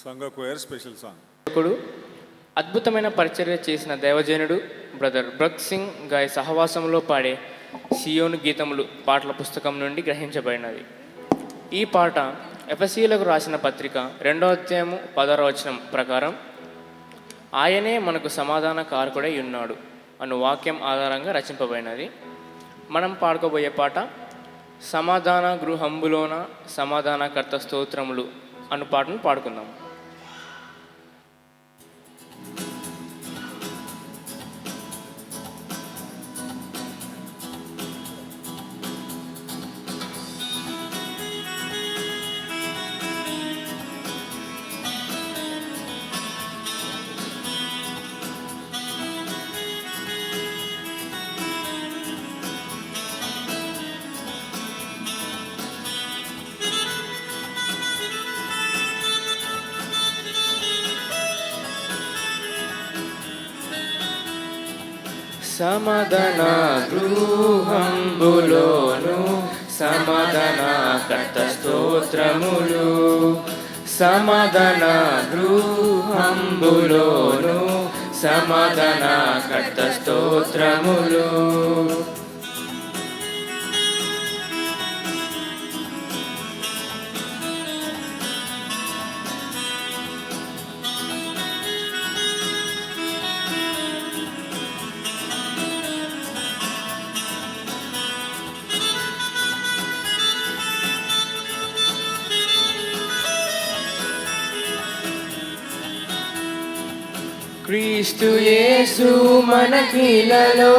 సంఘ coir special song. అద్భుతమైన పరిచర్య చేసిన దైవజనుడు బ్రదర్ భగత్ సింగ్ గారి సహవాసంలో పాడే సియోను గీతములు పాటల పుస్తకం నుండి గ్రహించబడినది. ఈ పాట ఎఫెసీయులకు రాసిన పత్రిక 2వ అధ్యాయము 16వ వచనం ప్రకారం ఆయనే మనకు సమాధాన కారకుడై ఉన్నాడు అను వాక్యం ఆధారంగా రచింపబడినది. మనం పాడుకోబోయే పాట సమాధాన గృహంబులోన సమాధానకర్త స్తోత్రములు అను పాటను పాడుకుందాం. సమాధాన గృహంబులోను సమాధానకర్త స్తోత్రములు, సమాధాన గృహంబులోను సమాధానకర్త స్తోత్రములు. క్రీస్తు యేసు మనకిలలో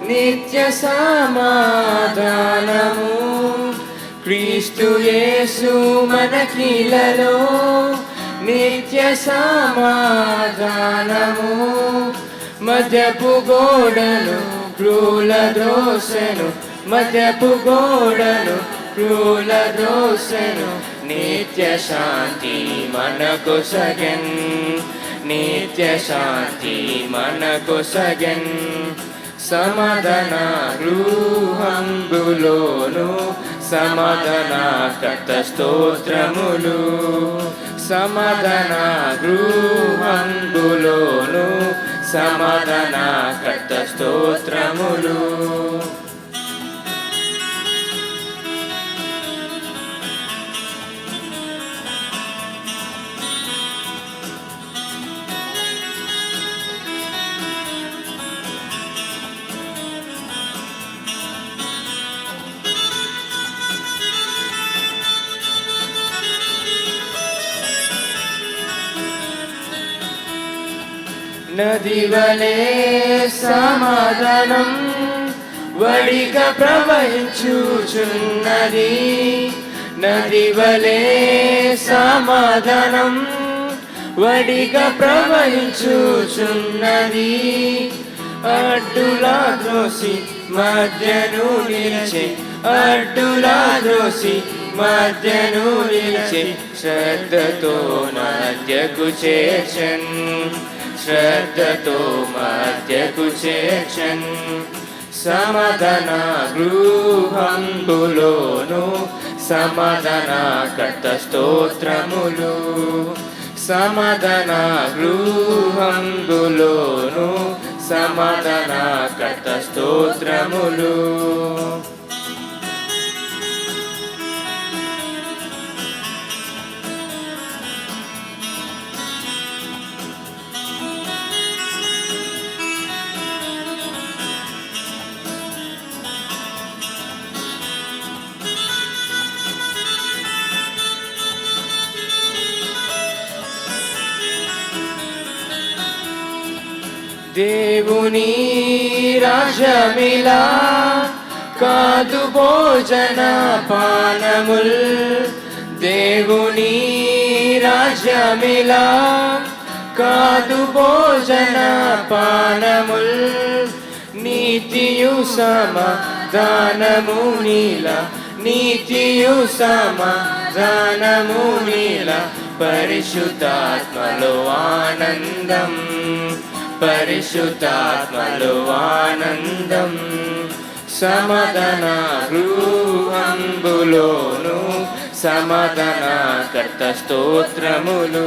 నిత్య సమాధానము, క్రీస్తు యేసు మనకిలలో నిత్య సమాధానము. మధ్యపు గోడను క్రూల ద్రోసెను, మధ్యపు గోడను క్రూల ద్రోసెను, నిత్య శాంతి మనకు సగన్, నిత్య శాంతి మనకు సగన్. సమాధాన గృహంబులోను సమాధానకర్త స్తోత్రములు, సమాధాన గృహంబులోను సమాధానకర్త స్తోత్రములు. నది వలె సమాధానం వడిగా ప్రవహించుచున్నది, నది వలె సమాధానం వడిగా ప్రవహించుచున్నది. అడ్డులా ద్రోసి మధ్యను నిలిచే, అడ్డులా ద్రోసి మధ్యను నిలిచే, శ్రద్ధతో మధ్యకు చేర్చన్, శ్రద్ధతో మధ్యకు చేర్చన్. సమాధాన గృహంబులోను సమాధానకర్త స్తోత్రములు, సమాధాన గృహంబులోను సమాధానకర్త స్తోత్రములు. దేవుని రాజ్యమిలా కాదు భోజన పానముల్, దేవుని రాజ్యమిలా కాదు భోజన పానముల్. నీతియు సమాధానము నీలా, నీతియు సమాధానము నీలా, పరిశుద్ధాత్మలో ఆనందం, పరిశుద్ధాత్మలో ఆనందం. సమాధాన గృహంబులోను సమాధానకర్త స్తోత్రములు.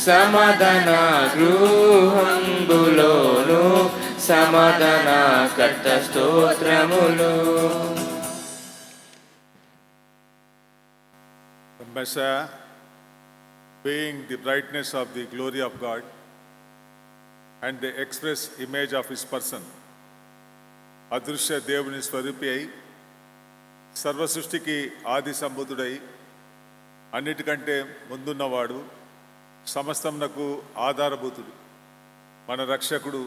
సమాధాన గృహంబులోను సమాధానకర్త స్తోత్రములు. The Messiah, being the brightness of the glory of God and the express image of his person, అదృశ్య దేవుని స్వరూపి అయి సర్వ సృష్టికి ఆది సంభూతుడై అన్నిటికంటే ముందున్నవాడు, సమస్తమునకు ఆధారభూతుడు, మన రక్షకుడు,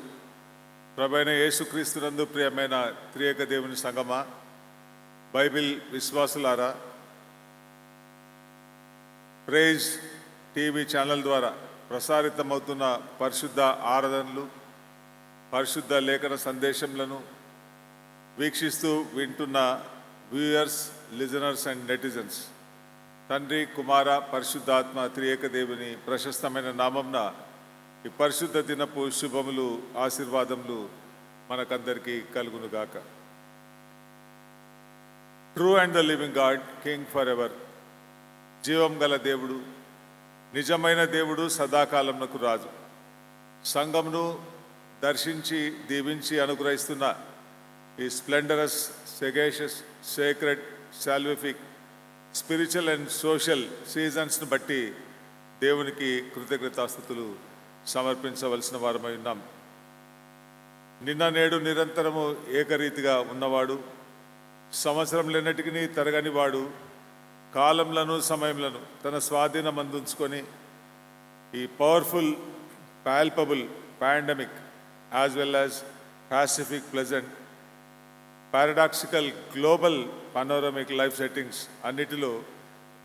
ప్రభువైన యేసుక్రీస్తునందు ప్రియమైన త్రియేక దేవుని సంగమా, బైబిల్ విశ్వాసులారా, ప్రైజ్ టీవీ ఛానల్ ద్వారా ప్రసారితమవుతున్న పరిశుద్ధ ఆరాధనలు, పరిశుద్ధ లేఖన సందేశములను వీక్షిస్తూ వింటున్న వ్యూయర్స్, లిజనర్స్ అండ్ నెటిజన్స్, తండ్రి, కుమార, పరిశుద్ధాత్మ త్రియేక దేవుని ప్రశస్తమైన నామంన ఈ పరిశుద్ధ దినపు శుభములు, ఆశీర్వాదములు మనకందరికీ కలుగునుగాక. True and the living God, king for ever, జీవం గల దేవుడు, నిజమైన దేవుడు, సదాకాలమునకు రాజు, సంఘమును దర్శించి దీవించి అనుగ్రహిస్తున్న ఈ స్ప్లెండరస్, సెగేషియస్, సేక్రెడ్, సాల్విఫిక్, స్పిరిచువల్ అండ్ సోషల్ సీజన్స్ను బట్టి దేవునికి కృతజ్ఞతాస్తుతులు సమర్పించవలసిన వారమై ఉన్నాం. నిన్న నేడు నిరంతరము ఏకరీతిగా ఉన్నవాడు, సంవత్సరంలన్నిటికీ తరగని వాడు, కాలంలను సమయంలను తన స్వాధీనం అందించుకొని ఈ powerful, palpable pandemic as well as Pacific, pleasant, paradoxical, global, panoramic life settings అన్నిటిలో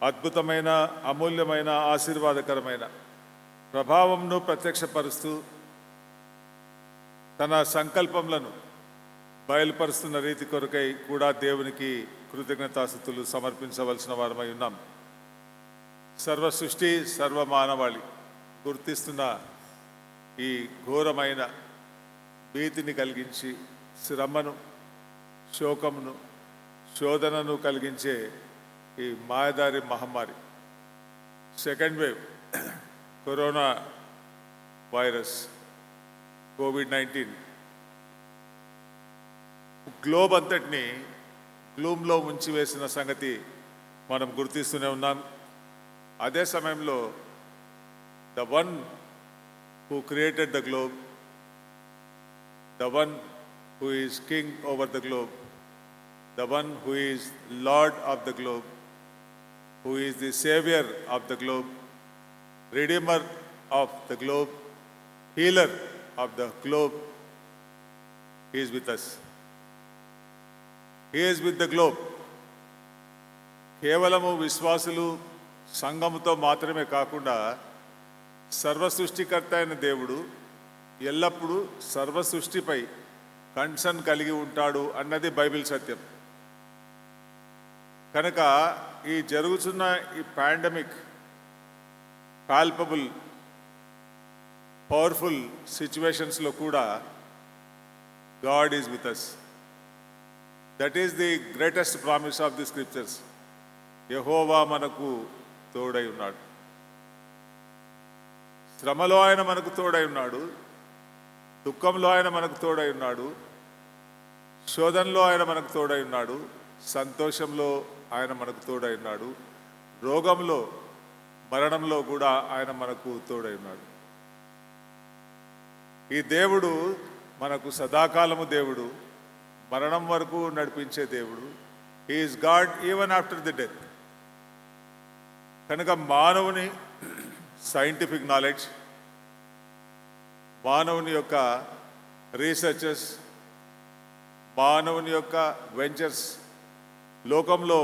అద్భుతమైన, అమూల్యమైన, ఆశీర్వాదకరమైన ప్రభావంను ప్రత్యక్షపరుస్తూ తన సంకల్పములను బయలుపరుస్తున్న రీతి కొరకై కూడా దేవునికి కృతజ్ఞతాస్తుతులు సమర్పించవలసిన వారమై ఉన్నాం. సర్వ సృష్టి, సర్వ మానవాళి గుర్తిస్తున్న ఈ ఘోరమైన భీతిని కలిగించి శ్రమను, శోకమును, శోధనను కలిగించే ఈ మాయదారి మహమ్మారి, second wave corona virus COVID-19 globe అంతటినీ గ్లూమ్లో ముంచివేసిన సంగతి మనం గుర్తిస్తూనే ఉన్నాం. అదే సమయంలో the one who created the globe, the one who is king over the globe, the one who is lord of the globe, who is the savior of the globe, redeemer of the globe, healer of the globe, he is with us. He is with the globe. కేవలము విశ్వాసులు, సంఘముతో మాత్రమే కాకుండా సర్వ సృష్టికర్త అయిన దేవుడు ఎల్లప్పుడూ సర్వ సృష్టిపై కన్సర్న్ కలిగి ఉంటాడు అన్నది బైబిల్ సత్యం. కనుక ఈ జరుగుతున్న ఈ పాండమిక్, పాల్పబుల్, పవర్ఫుల్ సిచ్యువేషన్స్లో కూడా God is with us. That is the greatest promise of the scriptures. యెహోవా మనకు తోడై ఉన్నాడు. శ్రమలో ఆయన మనకు తోడై ఉన్నాడు, దుఃఖంలో ఆయన మనకు తోడై ఉన్నాడు, శోధనలో ఆయన మనకు తోడై ఉన్నాడు, సంతోషంలో ఆయన మనకు తోడై ఉన్నాడు, రోగంలో, మరణంలో కూడా ఆయన మనకు తోడై ఉన్నాడు. ఈ దేవుడు మనకు సదాకాలము దేవుడు, మరణం వరకు నడిపించే దేవుడు. He is God even after the death. కనుక మానవుని సైంటిఫిక్ నాలెడ్జ్, మానవుని యొక్క రీసెర్చెస్, మానవుని యొక్క వెంచర్స్, లోకంలో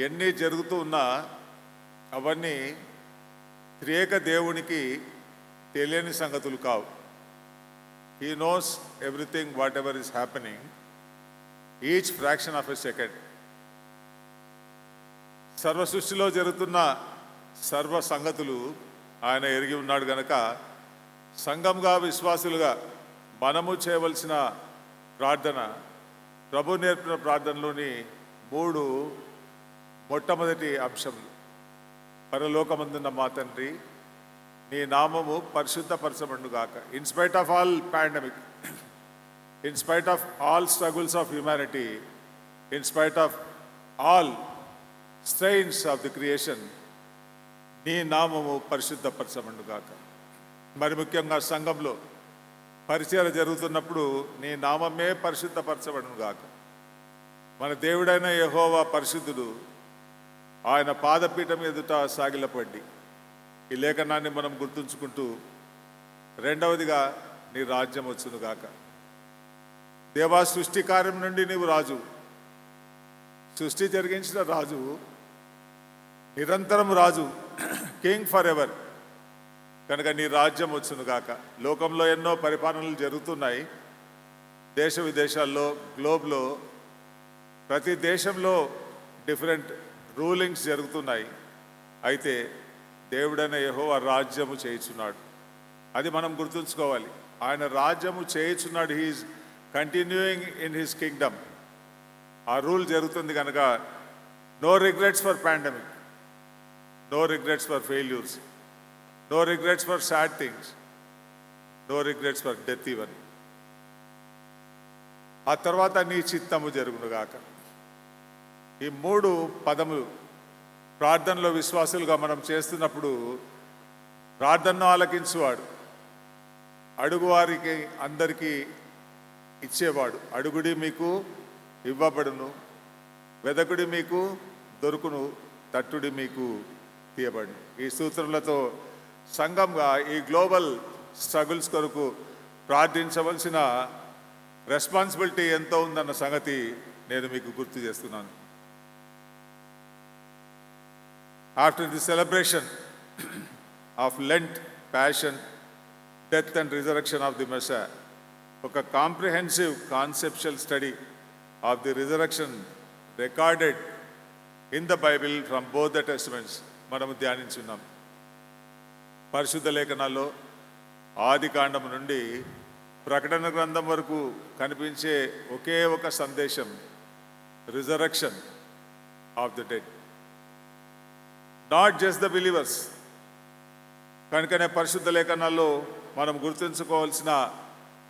ఎన్ని జరుగుతూ ఉన్నా అవన్నీ త్రియేక దేవునికి తెలియని సంగతులు కావు. He knows everything what ever is happening, each fraction of a second. సర్వ సృష్టిలో జరుగుతున్న సర్వ సంగతులు ఆయన ఎరిగి ఉన్నాడు. గనక సంఘంగా, విశ్వాసులుగా మనము చేయవలసిన ప్రార్థన, ప్రభు నేర్పిన ప్రార్థనలోని మొట్టమొదటి అంశం, పరలోకమందున్న మా తండ్రి, నీ నామము పరిశుద్ధపరచబడుగాక. In spite of all pandemic, in spite of all struggles of humanity, in spite of all strains of the creation, నీ నామము పరిశుద్ధపరచబడుగాక. మరి ముఖ్యంగా సంఘంలో పరిచయం జరుగుతున్నప్పుడు నీ నామమే పరిశుద్ధపరచబడుగాక. మన దేవుడైన యెహోవా పరిశుద్ధుడు, ఆయన పాదపీఠం ఎదుట సాగిలపడి ఈ లేఖనాన్ని మనం గుర్తుంచుకుంటూ, రెండవదిగా నీ రాజ్యం వచ్చునుగాక. దేవా, సృష్టి కార్యం నుండి నీవు రాజు, సృష్టి జరిగించిన రాజు, నిరంతరం రాజు, కింగ్ ఫర్ ఎవర్. కనుక నీ రాజ్యం వచ్చునుగాక. లోకంలో ఎన్నో పరిపాలనలు జరుగుతున్నాయి, దేశ విదేశాల్లో, గ్లోబ్లో, ప్రతి దేశంలో డిఫరెంట్ రూలింగ్స్ జరుగుతున్నాయి. అయితే దేవుడైన యెహోవా రాజ్యము చేయుచున్నాడు, అది మనం గుర్తుంచుకోవాలి. ఆయన రాజ్యము చేయుచున్నాడు. He is continuing in his kingdom. ఆ రూల్ జరుగుతుంది కనుక no regrets for pandemic, no regrets for failures, no regrets for sad things, no regrets for death even. ఆ తర్వాత నీ చిత్తము జరుగునుగాక. ఈ మూడు పదములు ప్రార్థనలో విశ్వాసులుగా మనం చేస్తున్నప్పుడు, ప్రార్థనను ఆలకించువాడు, అడుగువారికి అందరికీ ఇచ్చేవాడు, అడుగుడి మీకు ఇవ్వబడును, వెదకుడి మీకు దొరుకును, తట్టుడి మీకు తీయబడును. ఈ సూత్రములతో సంఘంగా ఈ గ్లోబల్ స్ట్రగుల్స్ కొరకు ప్రార్థించవలసిన రెస్పాన్సిబిలిటీ ఎంతో ఉందన్న సంగతి నేను మీకు గుర్తు చేస్తున్నాను. After the celebration of Lent, passion, death and resurrection of the Messiah, ఒక comprehensive conceptual study of the resurrection recorded in the Bible from both the testaments మనము ధ్యానించున్నాం. పరిశుద్ధ లేఖనాల్లో ఆది కాండం నుండి ప్రకటన గ్రంథం వరకు కనిపించే ఒకే ఒక సందేశం, resurrection of the dead, not just the believers. కనుకనే పరిశుద్ధ లేఖనాల్లో మనం గుర్తుంచుకోవాల్సిన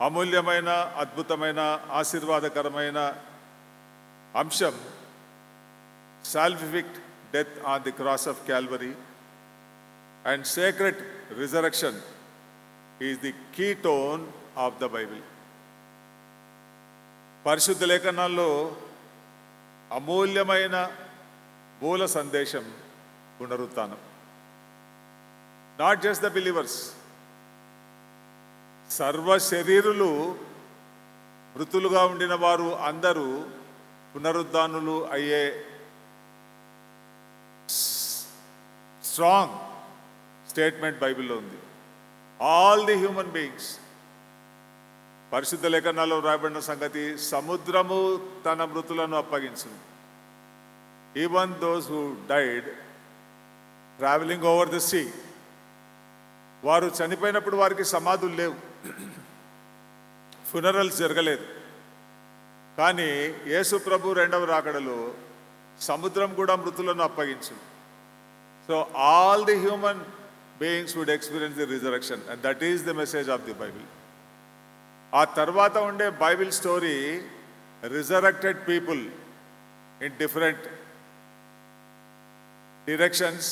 అమూల్యమైన, అద్భుతమైన, ఆశీర్వాదకరమైన అంశం salvific death on the cross of Calvary and sacred resurrection is the key tone of the Bible. పరిశుద్ధ లేఖనాల్లో అమూల్యమైన మూల సందేశం పునరుత్థానం. నాట్ జస్ట్ ద బిలీవర్స్, సర్వ శరీరులు, మృతులుగా ఉండిన వారు అందరూ పునరుద్ధానులు అయ్యే స్ట్రాంగ్ స్టేట్మెంట్ బైబిల్లో ఉంది. All the human beings. పరిశుద్ధ లేఖనాల్లో రాయబడిన సంగతి, సముద్రము తన మృతులను అప్పగించింది. Even those who died travelling over the sea, వారు చనిపోయినప్పుడు వారికి సమాధులు లేవు, ఫ్యూనరల్స్ జరగలేదు. కానీ యేసు ప్రభు రెండవ రాకడలో సముద్రం కూడా మృతులను అప్పగించింది. So all the human beings would experience the resurrection, and that is the message of the Bible. ఆ తర్వాత ఉండే Bible story, resurrected people in different directions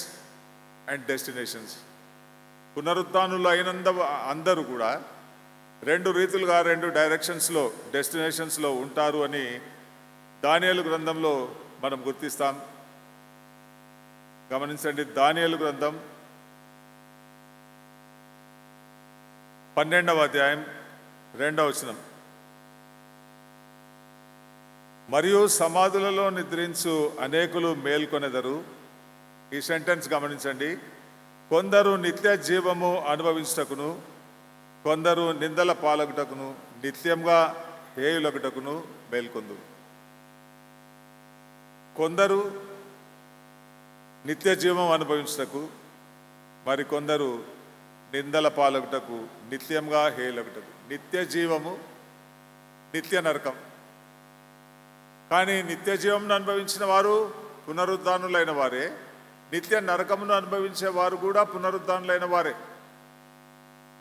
and destinations. పునరుత్థానులు అయినంద అందరూ కూడా రెండు రీతులుగా, రెండు డైరెక్షన్స్లో, డెస్టినేషన్స్లో ఉంటారు అని దానియేలు గ్రంథంలో మనం గుర్తిస్తాం. గమనించండి, దానియేలు గ్రంథం 12వ అధ్యాయం 2వ వచనం. మరియు సమాధులలో నిద్రించు అనేకులు మేల్కొనెదరు. ఈ సెంటెన్స్ గమనించండి. కొందరు నిత్య జీవము అనుభవించుటకును, కొందరు నిందల పాలగుటకును, నిత్యంగా హేయులగుటకును మేల్కొందురు. కొందరు నిత్య జీవం అనుభవించుటకు, మరి కొందరు నిందల పాలగుటకు, నిత్యంగా హేయులగుటకు. నిత్య జీవము, నిత్య నరకం. కానీ నిత్య జీవం అనుభవించిన వారు పునరుద్ధానులైన వారే, నిత్య నరకమును అనుభవించే వారు కూడా పునరుద్ధానులైన వారే.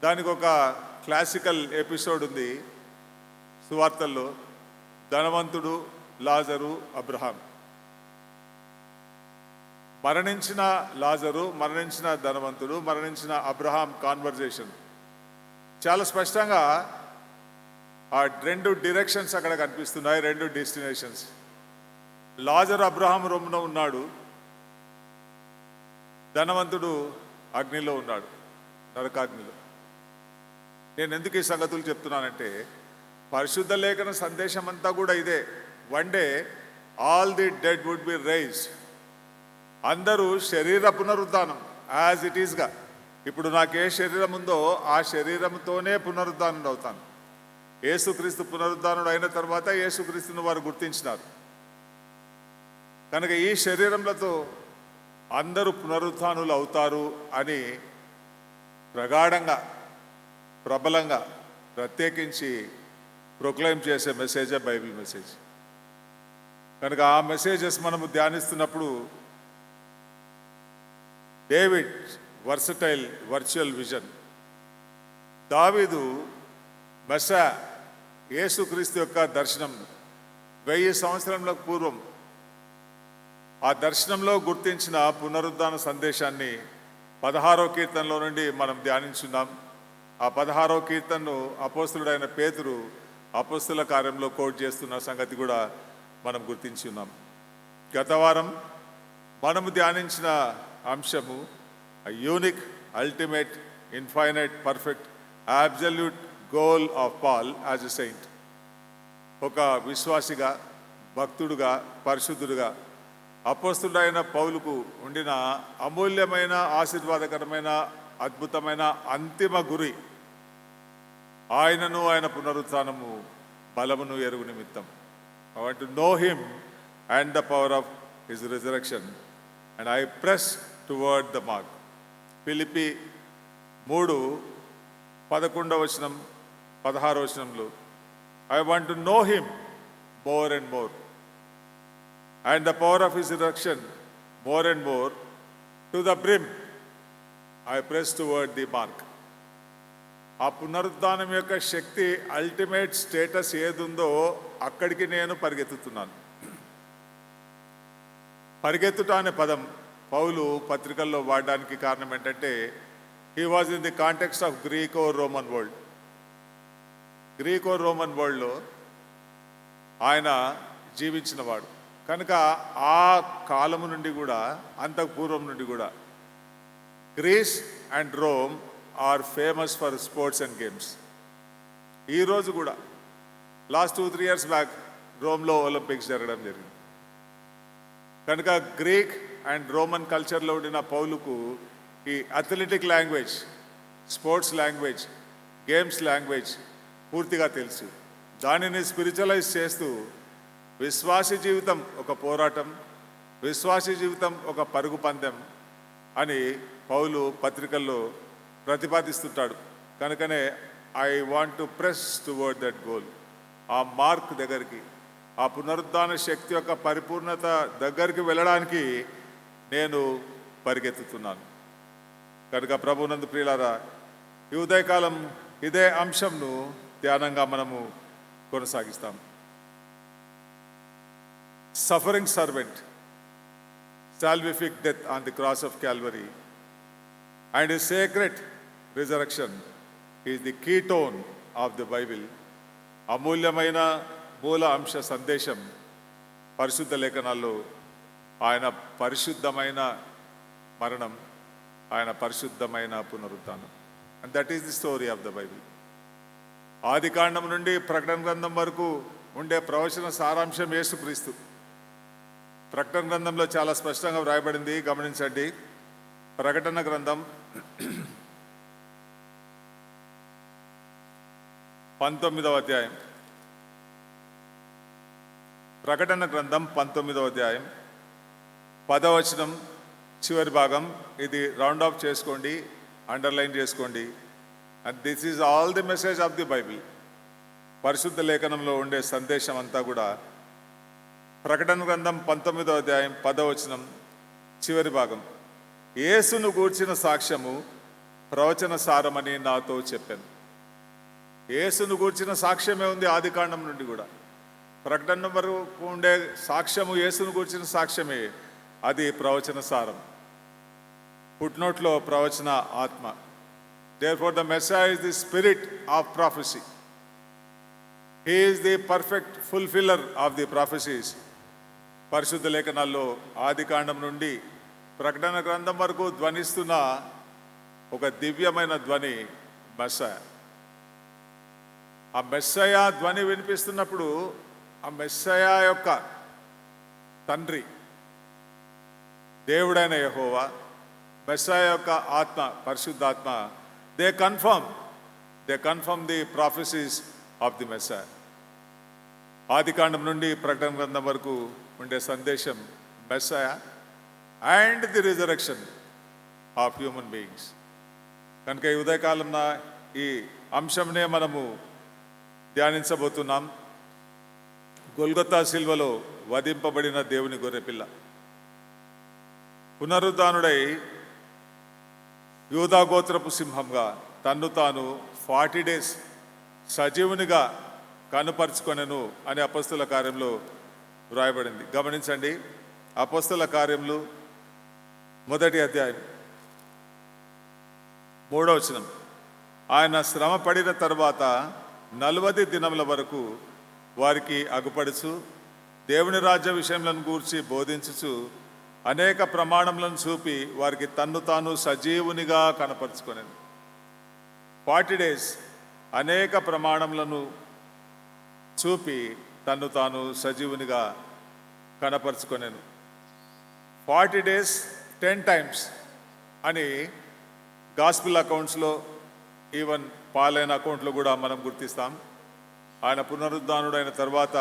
దానికి ఒక క్లాసికల్ ఎపిసోడ్ ఉంది సువార్తల్లో. ధనవంతుడు, లాజరు, అబ్రహాం. మరణించిన లాజరు, మరణించిన ధనవంతుడు, మరణించిన అబ్రహాం కాన్వర్జేషన్ చాలా స్పష్టంగా ఆ రెండు డైరెక్షన్స్ అక్కడ కనిపిస్తున్నాయి, రెండు డెస్టినేషన్స్. లాజరు అబ్రహాం రొమ్మున ఉన్నాడు, ధనవంతుడు అగ్నిలో ఉన్నాడు, నరకాగ్నిలో. నేను ఎందుకు ఈ సంగతులు చెప్తున్నానంటే, పరిశుద్ధ లేఖన సందేశం అంతా కూడా ఇదే. One day all the dead would be raised. అందరూ శరీర పునరుద్ధానం యాజ్ ఇట్ ఈస్గా. ఇప్పుడు నాకు ఏ శరీరం ఉందో ఆ శరీరంతోనే పునరుద్ధానుడు అవుతాను. యేసుక్రీస్తు పునరుద్ధానుడు అయిన తర్వాత యేసుక్రీస్తును వారు గుర్తించినారు కనుక ఈ శరీరములతో అందరూ పునరుద్ధానులు అవుతారు అని ప్రగాఢంగా, ప్రబలంగా, ప్రత్యేకించి ప్రొక్లైమ్ చేసే మెసేజే బైబిల్ మెసేజ్. కనుక ఆ మెసేజెస్ మనము ధ్యానిస్తున్నప్పుడు డేవిడ్ వర్సటైల్ వర్చువల్ విజన్, దావీదు మెస్సా యేసుక్రీస్తు యొక్క దర్శనం 1000 సంవత్సరముల పూర్వం ఆ దర్శనంలో గుర్తించిన పునరుద్ధాన సందేశాన్ని 16వ కీర్తనలో నుండి మనం ధ్యానించున్నాం. ఆ 16వ కీర్తనను అపోస్తులుడైన పేతురు అపోస్తుల కార్యంలో కోట్ చేస్తున్న సంగతి కూడా మనం గుర్తించి ఉన్నాం. గత వారం మనము ధ్యానించిన అంశము unique, ultimate, infinite, perfect, absolute goal of Paul as a saint. ఒక విశ్వాసిగా, భక్తుడుగా, పరిశుద్ధుడుగా అపోస్తుడైన పౌలుకు ఉండిన అమూల్యమైన, ఆశీర్వాదకరమైన, అద్భుతమైన అంతిమ గురి ఆయనను, ఆయన పునరుత్థానము, బలమును ఎరుగు నిమిత్తం. I want to know him and the power of his resurrection and I press toward the mark. Philippi 3:11, 16 I want to know him more and more and the power of his resurrection more and more to the brim I press toward the mark. ఆ పునరుద్ధానం యొక్క శక్తి, ultimate status ఏదుందో అక్కడికి నేను పరిగెత్తుతున్నాను. పరిగెత్తుట అనే పదం పౌలు పత్రికల్లో వాడడానికి కారణం ఏంటంటే, he was in the context of Greek or Roman world. Greek or Roman వరల్డ్లో ఆయన జీవించినవాడు కనుక ఆ కాలము నుండి కూడా, అంతకు పూర్వం నుండి కూడా Greece and Rome are famous for sports and games. ఈరోజు కూడా లాస్ట్ 2-3 years బ్యాక్ రోమ్లో ఒలింపిక్స్ జరగడం జరిగింది. కనుక గ్రీక్ అండ్ రోమన్ కల్చర్లో ఉండిన పౌలుకు ఈ athletic language, sports language, games language పూర్తిగా తెలుసు. దానిని స్పిరిచువలైజ్ చేస్తూ విశ్వాసీ జీవితం ఒక పోరాటం, విశ్వాసీ జీవితం ఒక పరుగు పందెం అని పౌలు పత్రికల్లో ప్రతిపాదిస్తుంటాడు. కనుకనే I want to press towards that goal, ఆ మార్క్ దగ్గరికి, ఆ పునరుద్ధాన శక్తి యొక్క పరిపూర్ణత దగ్గరికి వెళ్ళడానికి నేను పరిగెత్తుతున్నాను. కనుక ప్రభునందు ప్రియులారా, ఈ ఉదయకాలం ఇదే అంశంను ధ్యానంగా మనము కొనసాగిస్తాం. Suffering servant, salvific death on the cross of Calvary and his sacred resurrection is the keystone of the Bible. అమూల్యమైన మూల అంశ సందేశం పరిశుద్ధ లేఖనాల్లో ఆయన పరిశుద్ధమైన మరణం, ఆయన పరిశుద్ధమైన పునరుత్థానం. And that is the story of the Bible. ఆది కాండం నుండి ప్రకటన గ్రంథం వరకు ఉండే ప్రవచన సారాంశం యేసుక్రీస్తు. ప్రకటన గ్రంథంలో చాలా స్పష్టంగా వ్రాయబడింది, గమనించండి. ప్రకటన గ్రంథం 19వ అధ్యాయం. ప్రకటన గ్రంథం 19వ అధ్యాయం 10వ వచనం చివరి భాగం. ఇది రౌండ్ ఆఫ్ చేసుకోండి, అండర్లైన్ చేసుకోండి. And this is all the message of the Bible. పరిశుద్ధ లేఖనంలో ఉండే సందేశం అంతా కూడా ప్రకటన గ్రంథం 19వ అధ్యాయం 10వ వచనం చివరి భాగం. యేసును గూర్చిన సాక్ష్యము ప్రవచన సారమని నాతో చెప్పాను. యేసును గూర్చిన సాక్ష్యమే ఉంది ఆదికాండం నుండి కూడా. ప్రకటన వరకు ఉండే సాక్ష్యము యేసును గూర్చిన సాక్ష్యమే, అది ప్రవచన సారం. ఫుట్నోట్లో ప్రవచన ఆత్మ. Therefore the Messiah is the spirit of prophecy. He is the perfect fulfiller of the prophecies. పరిశుద్ధ లేఖనాల్లో ఆదికాండం నుండి ప్రకటన గ్రంథం వరకు ధ్వనిస్తున్న ఒక దివ్యమైన ధ్వని మెస్సయ. ఆ మెస్సయ ధ్వని వినిపిస్తున్నప్పుడు ఆ మెస్సయ యొక్క తండ్రి దేవుడైన యెహోవా, మెస్సయ యొక్క ఆత్మ పరిశుద్ధాత్మ, they confirm the prophecies of the Messiah. ఆదికాండం నుండి ప్రకటన గ్రంథం వరకు ఉండే సందేశం Messiah and the resurrection of human beings. కనుక ఈ ఉదయకాలం ఈ అంశంనే మనము ధ్యానించబోతున్నాం. గొల్గొతా సిల్వలో వధింపబడిన దేవుని గొర్రెపిల్ల పునరుద్ధానుడై యూదా గోత్రపు సింహంగా తన్ను తాను 40 days సజీవునిగా కనుపరుచుకొనెను అని అపొస్తలుల కార్యంలో వ్రాయబడింది. గమనించండి, అపొస్తలుల కార్యములు 1వ అధ్యాయం 3వ వచనం. ఆయన శ్రమ పడిన తర్వాత 40 దినముల వరకు వారికి అగుపడుచు దేవుని రాజ్య విషయములను గూర్చి బోధించుచు అనేక ప్రమాణములను చూపి వారికి తన్ను తాను సజీవునిగా కనపరుచుకొనెను. 40 days అనేక ప్రమాణములను చూపి తన్ను తాను సజీవునిగా కనపరుచుకొనెను. 40 days 10 times అని గాస్పిల్ అకౌంట్స్లో, ఈవెన్ పాలైన అకౌంట్లో కూడా మనం గుర్తిస్తాం. ఆయన పునరుద్ధానుడైన తర్వాత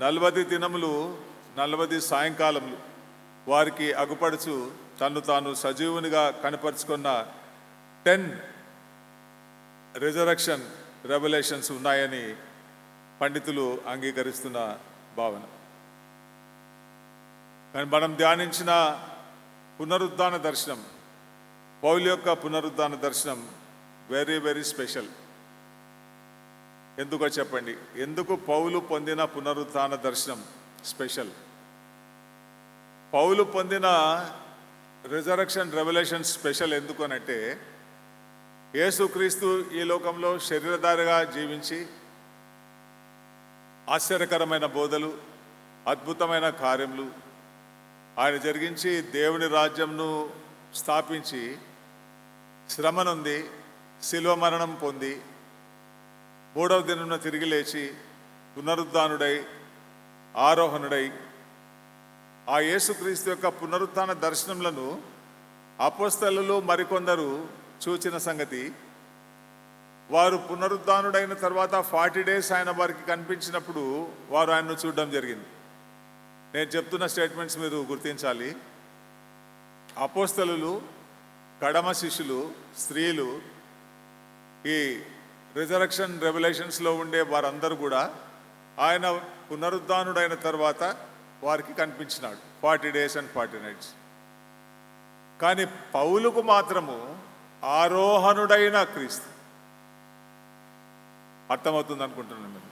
40 దినములు 40 సాయంకాలములు వారికి అగుపడుచు తన్ను తాను సజీవునిగా కనపరుచుకున్న 10 రిజరెక్షన్ రెవల్యూషన్స్ ఉన్నాయని పండితులు అంగీకరిస్తున్న భావన. కానీ మనం ధ్యానించిన పునరుద్ధాన దర్శనం, పౌలు యొక్క పునరుద్ధాన దర్శనం వెరీ వెరీ స్పెషల్. ఎందుకో చెప్పండి, ఎందుకు పౌలు పొందిన పునరుద్ధాన దర్శనం స్పెషల్? పౌలు పొందిన రిజరెక్షన్ రెవల్యూషన్ స్పెషల్ ఎందుకనంటే, యేసుక్రీస్తు ఈ లోకంలో శరీరధారిగా జీవించి ఆశ్చర్యకరమైన బోధలు, అద్భుతమైన కార్యములు ఆయన జరిగించి దేవుని రాజ్యంను స్థాపించి శ్రమనుంది, శిలువ మరణం పొంది 3వ దినమున తిరిగి లేచి పునరుద్ధానుడై ఆరోహణుడై ఆ యేసుక్రీస్తు యొక్క పునరుత్థాన దర్శనములను అపోస్తలులు మరికొందరు చూచిన సంగతి, వారు పునరుద్ధానుడైన తర్వాత 40 days ఆయన వారికి కనిపించినప్పుడు వారు ఆయన్ను చూడడం జరిగింది. నేను చెప్తున్న స్టేట్మెంట్స్ మీరు గుర్తించాలి. అపోస్తలులు, కడమ శిష్యులు, స్త్రీలు, ఈ రిజరెక్షన్ రెవల్యూషన్స్లో ఉండే వారందరూ కూడా ఆయన పునరుద్ధానుడైన తర్వాత వారికి కనిపించినాడు 40 days and 40 nights. కానీ పౌలుకు మాత్రము ఆరోహణుడైన క్రీస్తు. అర్థమవుతుంది అనుకుంటున్నాను నేను.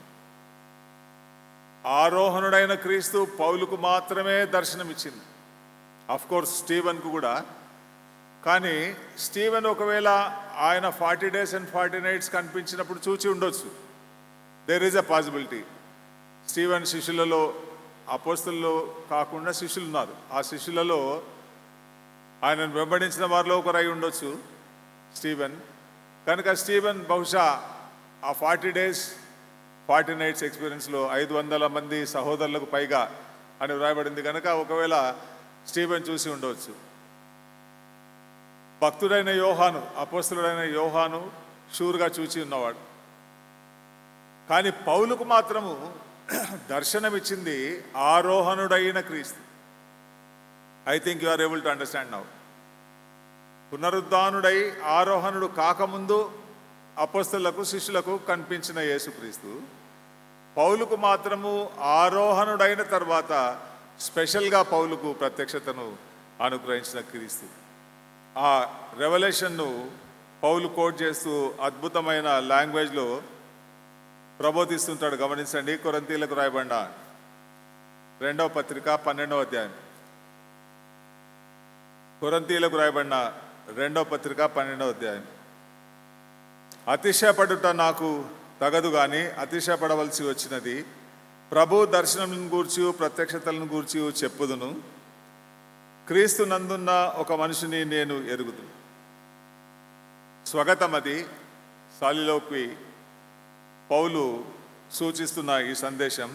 ఆరోహణుడైన క్రీస్తు పౌలుకు మాత్రమే దర్శనమిచ్చింది. అఫ్ కోర్స్ స్టీవెన్కు కూడా. కానీ స్టీవెన్ ఒకవేళ ఆయన 40 days and 40 nights కనిపించినప్పుడు చూచి ఉండొచ్చు. There is a possibility. Steven శిష్యులలో, అపోస్తలులో కాకుండా శిష్యులు ఉన్నారు. ఆ శిష్యులలో ఆయనను వెంబడించిన వారిలో ఒకరై ఉండొచ్చు స్టీవెన్. కనుక స్టీవెన్ బహుశా ఆ 40 days 40 nights ఎక్స్పీరియన్స్లో 500 మంది సహోదరులకు పైగా అని వ్రాయబడింది. కనుక ఒకవేళ స్టీవెన్ చూసి ఉండవచ్చు. భక్తుడైన యోహాను, అపోస్తలుడైన యోహాను షూర్గా చూచి ఉన్నవాడు. కానీ పౌలుకు మాత్రము దర్శనమిచ్చింది ఆరోహణుడైన క్రీస్తు. I think you are able to understand now. పునరుద్ధానుడై ఆరోహణుడు కాకముందు అపోస్తలులకు, శిష్యులకు కనిపించిన యేసుక్రీస్తు పౌలుకు మాత్రము ఆరోహణుడైన తర్వాత స్పెషల్గా పౌలుకు ప్రత్యక్షతను అనుగ్రహించిన క్రీస్తు. ఆ రెవల్యూషన్ను పౌలు కోట్ చేస్తూ అద్భుతమైన లాంగ్వేజ్లో ప్రబోధిస్తుంటాడు. గమనించండి. కొరింథీయులకు రాయబడిన 2వ పత్రిక 12వ అధ్యాయం. కొరింథీయులకు రాయబడిన 2వ పత్రిక 12వ అధ్యాయం. అతిశయపడుట నాకు తగదు కానీ అతిశయపడవలసి వచ్చినది. ప్రభు దర్శనములను గూర్చి ప్రత్యక్షతలను గూర్చి చెప్పుదును. క్రీస్తు నందున్న ఒక మనిషిని నేను ఎరుగుదును. స్వగతమది సాలిలోకి పౌలు సూచిస్తున్న ఈ సందేశం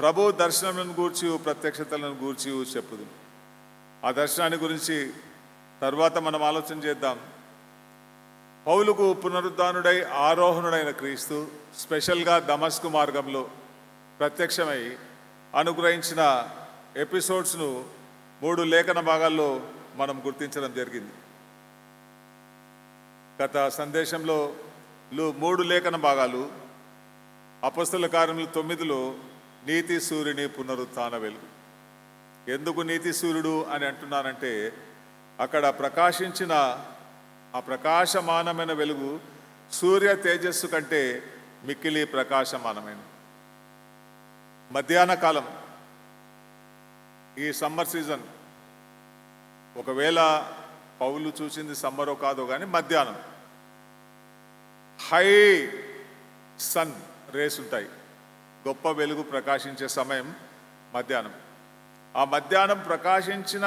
ప్రభు దర్శనములను గూర్చి ప్రత్యక్షతలను గూర్చి చెప్పుదును. ఆ దర్శనాన్ని గురించి తర్వాత మనం ఆలోచన చేద్దాం. పౌలుకు పునరుద్ధానుడై ఆరోహణుడైన క్రీస్తు స్పెషల్గా దమస్కు మార్గంలో ప్రత్యక్షమై అనుగ్రహించిన ఎపిసోడ్స్ను 3 లేఖన భాగాల్లో మనం గుర్తించడం జరిగింది. గత సందేశంలో 3 లేఖన భాగాలు. అపొస్తలుల కార్యములు 9లో నీతి సూర్యుని పునరుత్థాన వెలుగు. ఎందుకు నీతి సూర్యుడు అని అంటున్నానంటే అక్కడ ప్రకాశించిన ఆ ప్రకాశమానమైన వెలుగు సూర్య తేజస్సు కంటే మిక్కిలి ప్రకాశమానమైన మధ్యాహ్న కాలం. ఈ సమ్మర్ సీజన్, ఒకవేళ పౌలు చూసింది సమ్మరో కాదో కానీ మధ్యాహ్నం హై సన్ రేస్ ఉంటాయి. గొప్ప వెలుగు ప్రకాశించే సమయం మధ్యాహ్నం. ఆ మధ్యాహ్నం ప్రకాశించిన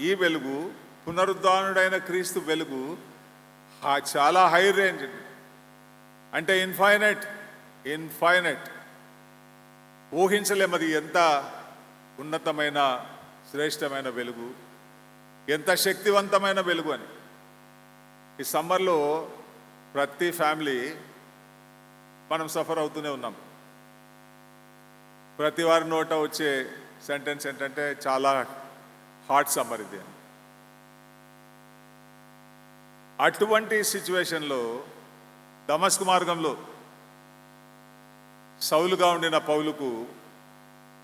ఈ వెలుగు పునరుద్ధానుడైన క్రీస్తు వెలుగు చాలా హై రేంజ్, అంటే ఇన్ఫైనైట్. ఊహించలేమది ఎంత ఉన్నతమైన శ్రేష్టమైన వెలుగు, ఎంత శక్తివంతమైన వెలుగు అని. ఈ సమ్మర్లో ప్రతి ఫ్యామిలీ మనం సఫర్ అవుతూనే ఉన్నాం. ప్రతి వారి నోట వచ్చే సెంటెన్స్ ఏంటంటే చాలా హాట్ సమ్మర్ ఇది అని. అటువంటి సిచ్యువేషన్లో దమస్కు మార్గంలో సౌలుగా ఉండిన పౌలుకు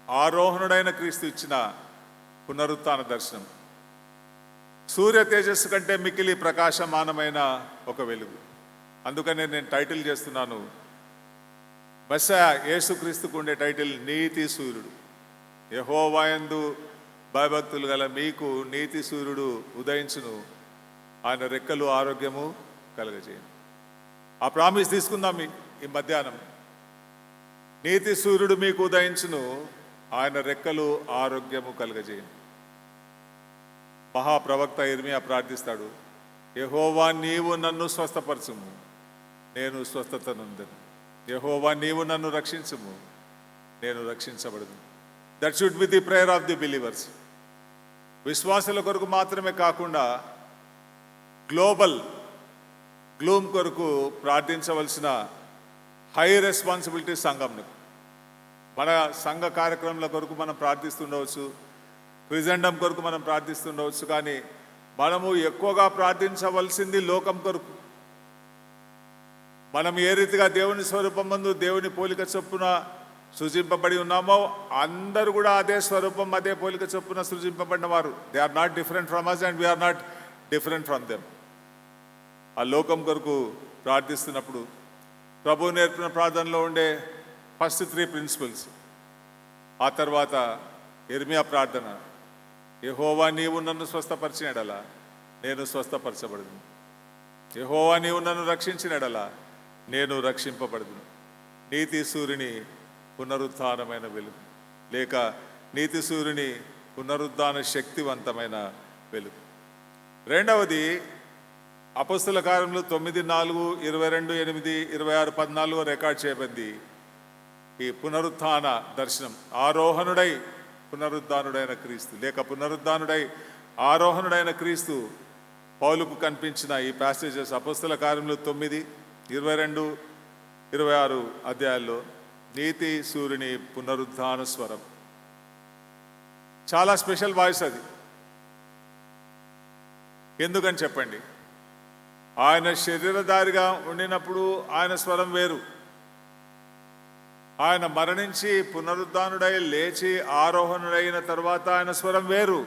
ఆరోహణుడైన క్రీస్తు ఇచ్చిన పునరుత్థాన దర్శనం సూర్య తేజస్సు కంటే మిక్కిలి ప్రకాశమానమైన ఒక వెలుగు. అందుకనే నేను టైటిల్ చేస్తున్నాను, మెస్సయా యేసుక్రీస్తుకు ఉండే టైటిల్ నీతి సూర్యుడు. యెహోవా యందు భయభక్తులు గల మీకు నీతి సూర్యుడు ఉదయించును, ఆయన రెక్కలు ఆరోగ్యము కలగజేయను. ఆ ప్రామిస్ తీసుకుందాం ఈ మధ్యాహ్నం. నీతి సూర్యుడు మీకు ఉదయించును, ఆయన రెక్కలు ఆరోగ్యము కలగజేయను. మహాప్రవక్త ఇర్మియా ప్రార్థిస్తాడు, యెహోవా నీవు నన్ను స్వస్థపరచుము, నేను స్వస్థత నొందెను. యెహోవా నీవు నన్ను రక్షించుము, నేను రక్షించబడదు. That should be the prayer of the believers. విశ్వాసుల కొరకు మాత్రమే కాకుండా గ్లూమ్ కొరకు ప్రార్థించవలసిన హై రెస్పాన్సిబిలిటీ సంఘంకు. మన సంఘ కార్యక్రమాల కొరకు మనం ప్రార్థిస్తుండవచ్చు, క్రిజెండం కొరకు మనం ప్రార్థిస్తుండవచ్చు, కానీ మనము ఎక్కువగా ప్రార్థించవలసింది లోకం కొరకు. మనం ఏ రీతిగా దేవుని స్వరూపం ముందు దేవుని పోలిక చొప్పున సృజింపబడి ఉన్నామో అందరూ కూడా అదే స్వరూపం అదే పోలిక చొప్పున సృజింపబడిన వారు. They are not different from us and we are not different from them. ఆ లోకం కొరకు ప్రార్థిస్తున్నప్పుడు ప్రభువు నేర్పిన ప్రార్థనలో ఉండే ఫస్ట్ 3 ప్రిన్సిపల్స్. ఆ తర్వాత ఇర్మియా ప్రార్థన, యెహోవా నీవు నన్ను స్వస్థపరిచినడలా నేను స్వస్థపరచబడదు, యెహోవా నీవు నన్ను రక్షించినడలా నేను రక్షింపబడదు. నీతి సూర్యుని పునరుత్థానమైన వెలుగు, లేక నీతి సూర్యుని పునరుద్ధాన శక్తివంతమైన వెలుగు. రెండవది అపొస్తలుల కార్యములు 9:4, 22, 8, 26, 14 రికార్డ్ చేయబడింది. ఈ పునరుత్థాన దర్శనం ఆరోహణుడై పునరుద్ధానుడైన క్రీస్తు, లేక పునరుద్ధానుడై ఆరోహణుడైన క్రీస్తు పౌలుకు కనిపించిన ఈ ప్యాసేజెస్ అపొస్తలుల కార్యములు 9, 22, 26 అధ్యాయాల్లో నీతి సూర్యుని పునరుద్ధాన స్వరం. చాలా స్పెషల్ వాయిస్ అది. ఎందుకని చెప్పండి? ఆయన శరీరధారిగా ఉండినప్పుడు ఆయన స్వరం వేరు, ఆయన మరణించి పునరుద్ధానుడై లేచి ఆరోహణుడైన తర్వాత ఆయన స్వరం వేరు.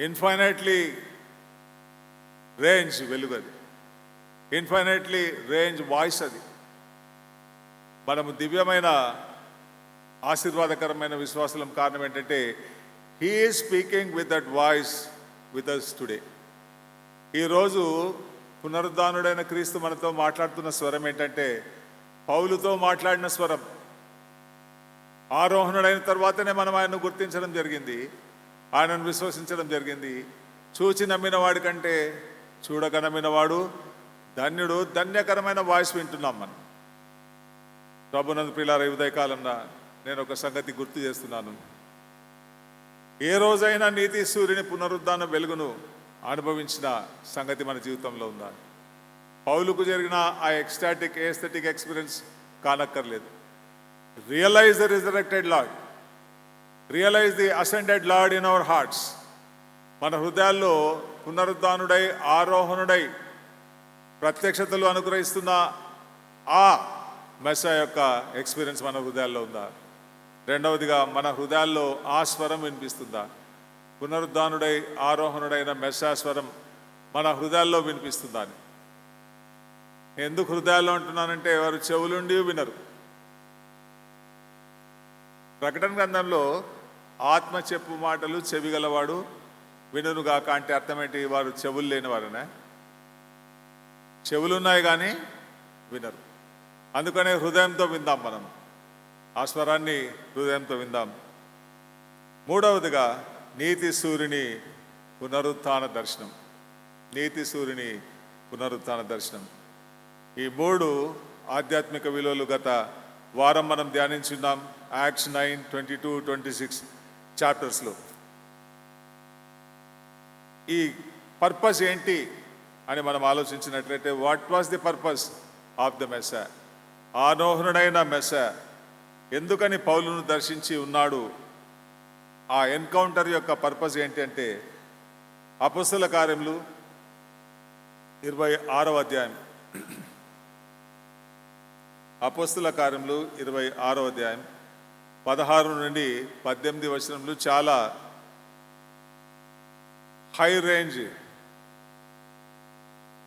ఇన్ఫైనైట్లీ రేంజ్ వెలుగు అది, ఇన్ఫైనైట్లీ రేంజ్ వాయిస్ అది. మనము దివ్యమైన ఆశీర్వాదకరమైన విశ్వాసం కారణం ఏంటంటే he is speaking with that voice with us today. ఈరోజు పునరుద్ధానుడైన క్రీస్తు మనతో మాట్లాడుతున్న స్వరం ఏంటంటే పౌలుతో మాట్లాడిన స్వరం. ఆరోహణుడైన తర్వాతనే మనం ఆయనను గుర్తించడం జరిగింది, ఆయనను విశ్వసించడం జరిగింది. చూచి నమ్మిన వాడి కంటే చూడక నమ్మినవాడు ధన్యుడు. ధన్యకరమైన వాయిస్ వింటున్నాం మనం. ప్రభునందు ప్రియులారా, ఈ ఉదయకాలంలో నేను ఒక సంగతి గుర్తు చేస్తున్నాను. ఏ రోజైనా నీతి సూర్యుని పునరుద్ధాన వెలుగును అనుభవించిన సంగతి మన జీవితంలో ఉందా? పౌలుకు జరిగిన ఆ ఎక్స్టాటిక్ ఏస్థెటిక్ ఎక్స్పీరియన్స్ కానక్కర్లేదు. Realize the resurrected Lord, realize the ascended Lord in our hearts. మన హృదయాల్లో పునరుద్ధానుడై ఆరోహణుడై ప్రత్యక్షతలు అనుగ్రహిస్తున్న ఆ మెస్సయా యొక్క ఎక్స్పీరియన్స్ మన హృదయాల్లో ఉందా? రెండవదిగా, మన హృదయాల్లో ఆ స్వరం వినిపిస్తుందా? పునరుద్ధానుడై ఆరోహణుడైన మెస్సయా స్వరం మన హృదయాల్లో వినిపిస్తుందా అని. ఎందుకు హృదయాల్లో అంటున్నానంటే వారు చెవులుండి వినరు. ప్రకటన గ్రంథంలో ఆత్మ చెప్పు మాటలు చెవిగలవాడు వినుగాక అంటే అర్థం ఏంటి? వారు చెవులు లేని వారనే. చెవులున్నాయి కానీ వినరు. అందుకనే హృదయంతో విందాం, మనం ఆ స్వరాన్ని హృదయంతో విందాం. మూడవదిగా, నీతి సూర్యుని పునరుత్థాన దర్శనం. నీతి సూర్యుని పునరుత్థాన దర్శనం. ఈ మూడు ఆధ్యాత్మిక విలువలు గత వారం మనం ధ్యానించున్నాం. యాక్ట్స్ 9, 22, 26 చాప్టర్స్లో. ఈ పర్పస్ ఏంటి అని మనం ఆలోచించినట్లయితే, what was the purpose of the Messiah? ఆరోహణుడైన మెస్సా ఎందుకని పౌలును దర్శించి ఉన్నాడు? ఆ ఎన్కౌంటర్ యొక్క పర్పస్ ఏంటి అంటే, అపొస్తలుల కార్యములు 26వ అధ్యాయం. అపొస్తలుల కార్యములు 26వ అధ్యాయం 16 నుండి 18 వచనములు చాలా high range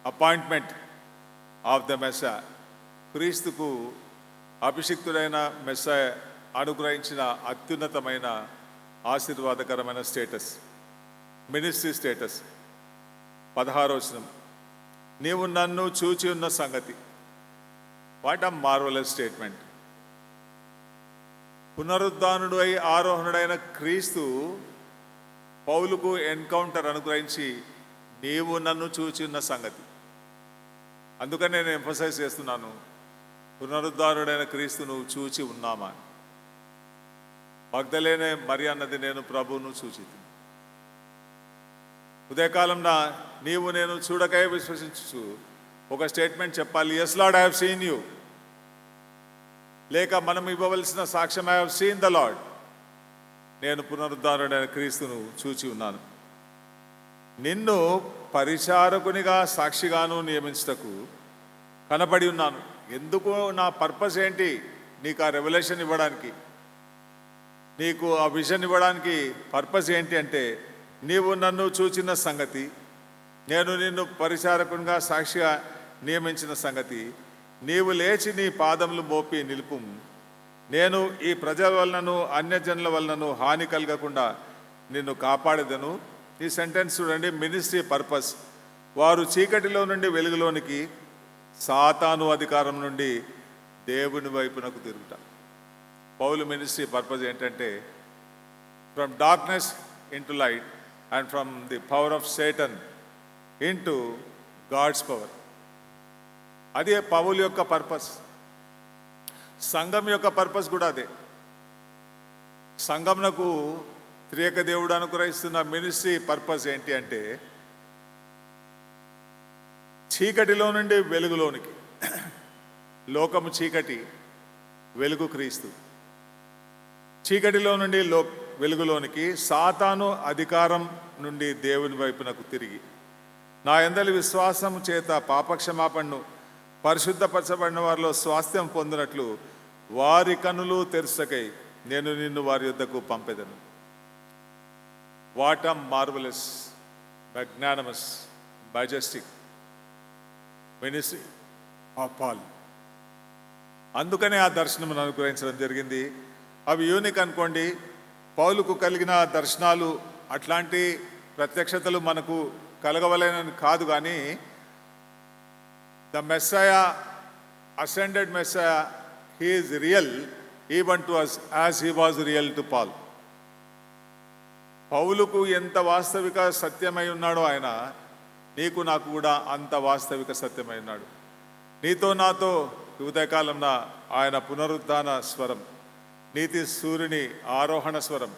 appointment of the Messiah. క్రీస్తుకు అభిషిక్తుడైన మెస్సా అనుగ్రహించిన అత్యున్నతమైన ఆశీర్వాదకరమైన స్టేటస్, మినిస్ట్రీ స్టేటస్. 16వ వచనం, నీవు నన్ను చూచి ఉన్న సంగతి. What a marvellous statement. పునరుద్ధానుడు అయి ఆరోహణుడైన క్రీస్తు పౌలుకు ఎన్కౌంటర్ అనుగ్రహించి నీవు నన్ను చూచి ఉన్న సంగతి. అందుకని నేను ఎంఫసైజ్ చేస్తున్నాను, పునరుద్ధానుడైన క్రీస్తు నువ్వు చూచి ఉన్నామా? మగ్దలేనే మరి అన్నది, నేను ప్రభువును చూచి. ఉదయకాలంలో నీవు నేను చూడకై విశ్వసించు ఒక స్టేట్మెంట్ చెప్పాలి. Yes Lord, I have seen you. లేక మనం ఇవ్వవలసిన సాక్ష్యం, I have seen the Lord. నేను పునరుద్ధానుడైన క్రీస్తును చూచి ఉన్నాను. నిన్ను పరిచారకునిగా సాక్షిగాను నియమించుటకు కనబడి ఉన్నాను. ఎందుకు? నా పర్పస్ ఏంటి? నీకు ఆ రెవల్యూషన్ ఇవ్వడానికి, నీకు ఆ విజన్ ఇవ్వడానికి పర్పస్ ఏంటి అంటే, నీవు నన్ను చూచిన సంగతి, నేను నిన్ను పరిచారకునిగా సాక్షిగా నియమించిన సంగతి, నీవు లేచి నీ పాదములు మోపి నిలుపుము. నేను ఈ ప్రజల వలనను అన్యజనుల వలనను హాని కలగకుండా నిన్ను కాపాడేదను. ఈ సెంటెన్స్ చూడండి, మినిస్ట్రీ పర్పస్. వారు చీకటిలో నుండి వెలుగులోనికి, సాతాను అధికారం నుండి దేవుని వైపునకు తిరుగుట. పౌలు మినిస్ట్రీ పర్పస్ ఏంటంటే, from darkness into light and from the power of Satan into God's power. అదే పౌలు యొక్క పర్పస్. సంఘం యొక్క పర్పస్ కూడా అదే. సంఘంనకు త్రియక దేవుడు అనుగ్రహిస్తున్న మినిస్ట్రీ పర్పస్ ఏంటి అంటే, చీకటిలో నుండి వెలుగులోనికి. లోకము చీకటి, వెలుగు క్రీస్తు. చీకటిలో నుండి వెలుగులోనికి, సాతాను అధికారం నుండి దేవుని వైపునకు తిరిగి, నా యందలి విశ్వాసము చేత పాపక్షమాపణను పరిశుద్ధపరచబడిన వారిలో స్వాస్థ్యం పొందినట్లు వారి కనులు తెరుసకై నేను నిన్ను వారి యొద్దకు పంపెదను. What a marvelous, magnanimous, majestic ministry of Paul. అందుకనే ఆ దర్శనం అనుగ్రహించడం జరిగింది. అవి యూనిక్ అనుకోండి. పౌలుకు కలిగిన దర్శనాలు అట్లాంటి ప్రత్యక్షతలు మనకు కలగవలేనని కాదు, కానీ the Messiah, ascended Messiah, he is real even to us as he was real to Paul. పౌలుకు ఎంత వాస్తవిక సత్యమై ఉన్నాడో ఆయన, నీకు నాకు కూడా అంత వాస్తవిక సత్యమై ఉన్నాడు. నీతో నాతో ఉదయకాలంన ఆయన పునరుద్ధాన స్వరం, నీతి సూర్యుని ఆరోహణ స్వరం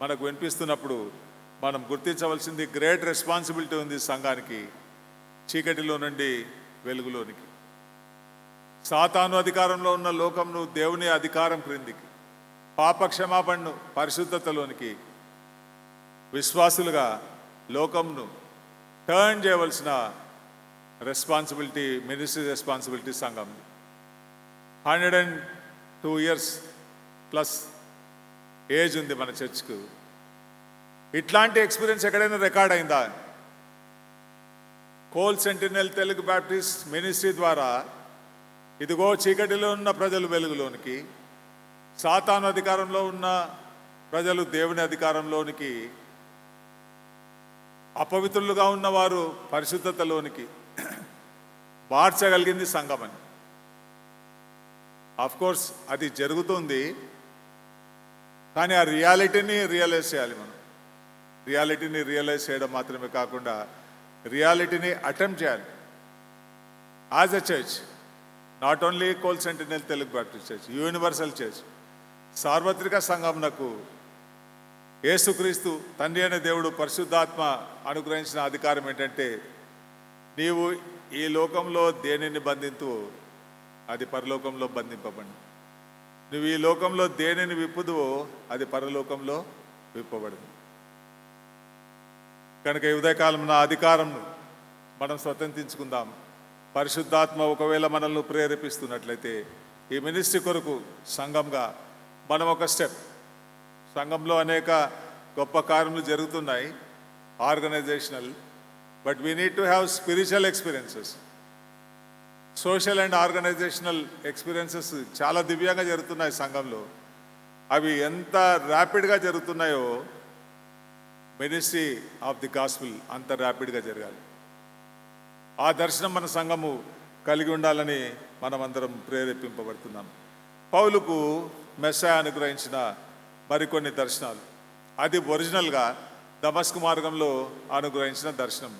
మనకు వినిపిస్తున్నప్పుడు మనం గుర్తించవలసింది గ్రేట్ రెస్పాన్సిబిలిటీ ఉంది సంఘానికి. చీకటిలో నుండి వెలుగులోనికి, సాతాను అధికారంలో ఉన్న లోకంను దేవుని అధికారం క్రిందికి, పాప క్షమాపణను పరిశుద్ధతలోనికి విశ్వాసులుగా లోకంను టర్న్ చేయవలసిన రెస్పాన్సిబిలిటీ, మినిస్ట్రీ రెస్పాన్సిబిలిటీ సంఘం. 102 years ప్లస్ ఏజ్ ఉంది మన చర్చ్కు. ఇట్లాంటి ఎక్స్పీరియన్స్ ఎక్కడైనా రికార్డ్ అయిందా? Coal sentinel Telugu Baptist ministry ద్వారా ఇదిగో చీకటిలో ఉన్న ప్రజలు వెలుగులోనికి, సాతాను అధికారంలో ఉన్న ప్రజలు దేవుని అధికారంలోనికి, అపవిత్రులుగా ఉన్నవారు పరిశుద్ధతలోనికి మార్చగలిగింది సంఘమని. ఆఫ్ కోర్స్ అది జరుగుతుంది, కానీ ఆ రియాలిటీని రియలైజ్ చేయాలి మనం. రియాలిటీని రియలైజ్ చేయడం మాత్రమే కాకుండా రియాలిటీని అటెంప్ట్ చేయాలి as a church. Not only coal sentinel Telugu Baptist church, universal church, సార్వత్రిక సంఘంనకు యేసుక్రీస్తు తండ్రి అయిన దేవుడు పరిశుద్ధాత్మ అనుగ్రహించిన అధికారం ఏంటంటే, నీవు ఈ లోకంలో దేనిని బంధింతువో అది పరలోకంలో బంధింపబడి, నువ్వు ఈ లోకంలో దేనిని విప్పుదువో అది పరలోకంలో విప్పబడింది. కనుక ఈ ఉదయకాలం నా అధికారంను మనం స్వతంత్రించుకుందాం. పరిశుద్ధాత్మ ఒకవేళ మనల్ని ప్రేరేపిస్తున్నట్లయితే ఈ మినిస్ట్రీ కొరకు సంఘంగా మనం ఒక స్టెప్. సంఘంలో అనేక గొప్ప కార్యములు జరుగుతున్నాయి, organisational, but we need to have spiritual experiences. Social and organisational experiences చాలా దివ్యంగా జరుగుతున్నాయి సంఘంలో. అవి ఎంత ర్యాపిడ్గా జరుగుతున్నాయో మినిస్ట్రీ ఆఫ్ ది గాస్పెల్ అంత ర్యాపిడ్గా జరగాలి. ఆ దర్శనం మన సంఘము కలిగి ఉండాలని మనమందరం ప్రేరేపింపబడుతున్నాం. పౌలుకు మెస్సయా అనుగ్రహించిన మరికొన్ని దర్శనాలు, అది ఒరిజినల్గా దమస్కు మార్గంలో అనుగ్రహించిన దర్శనం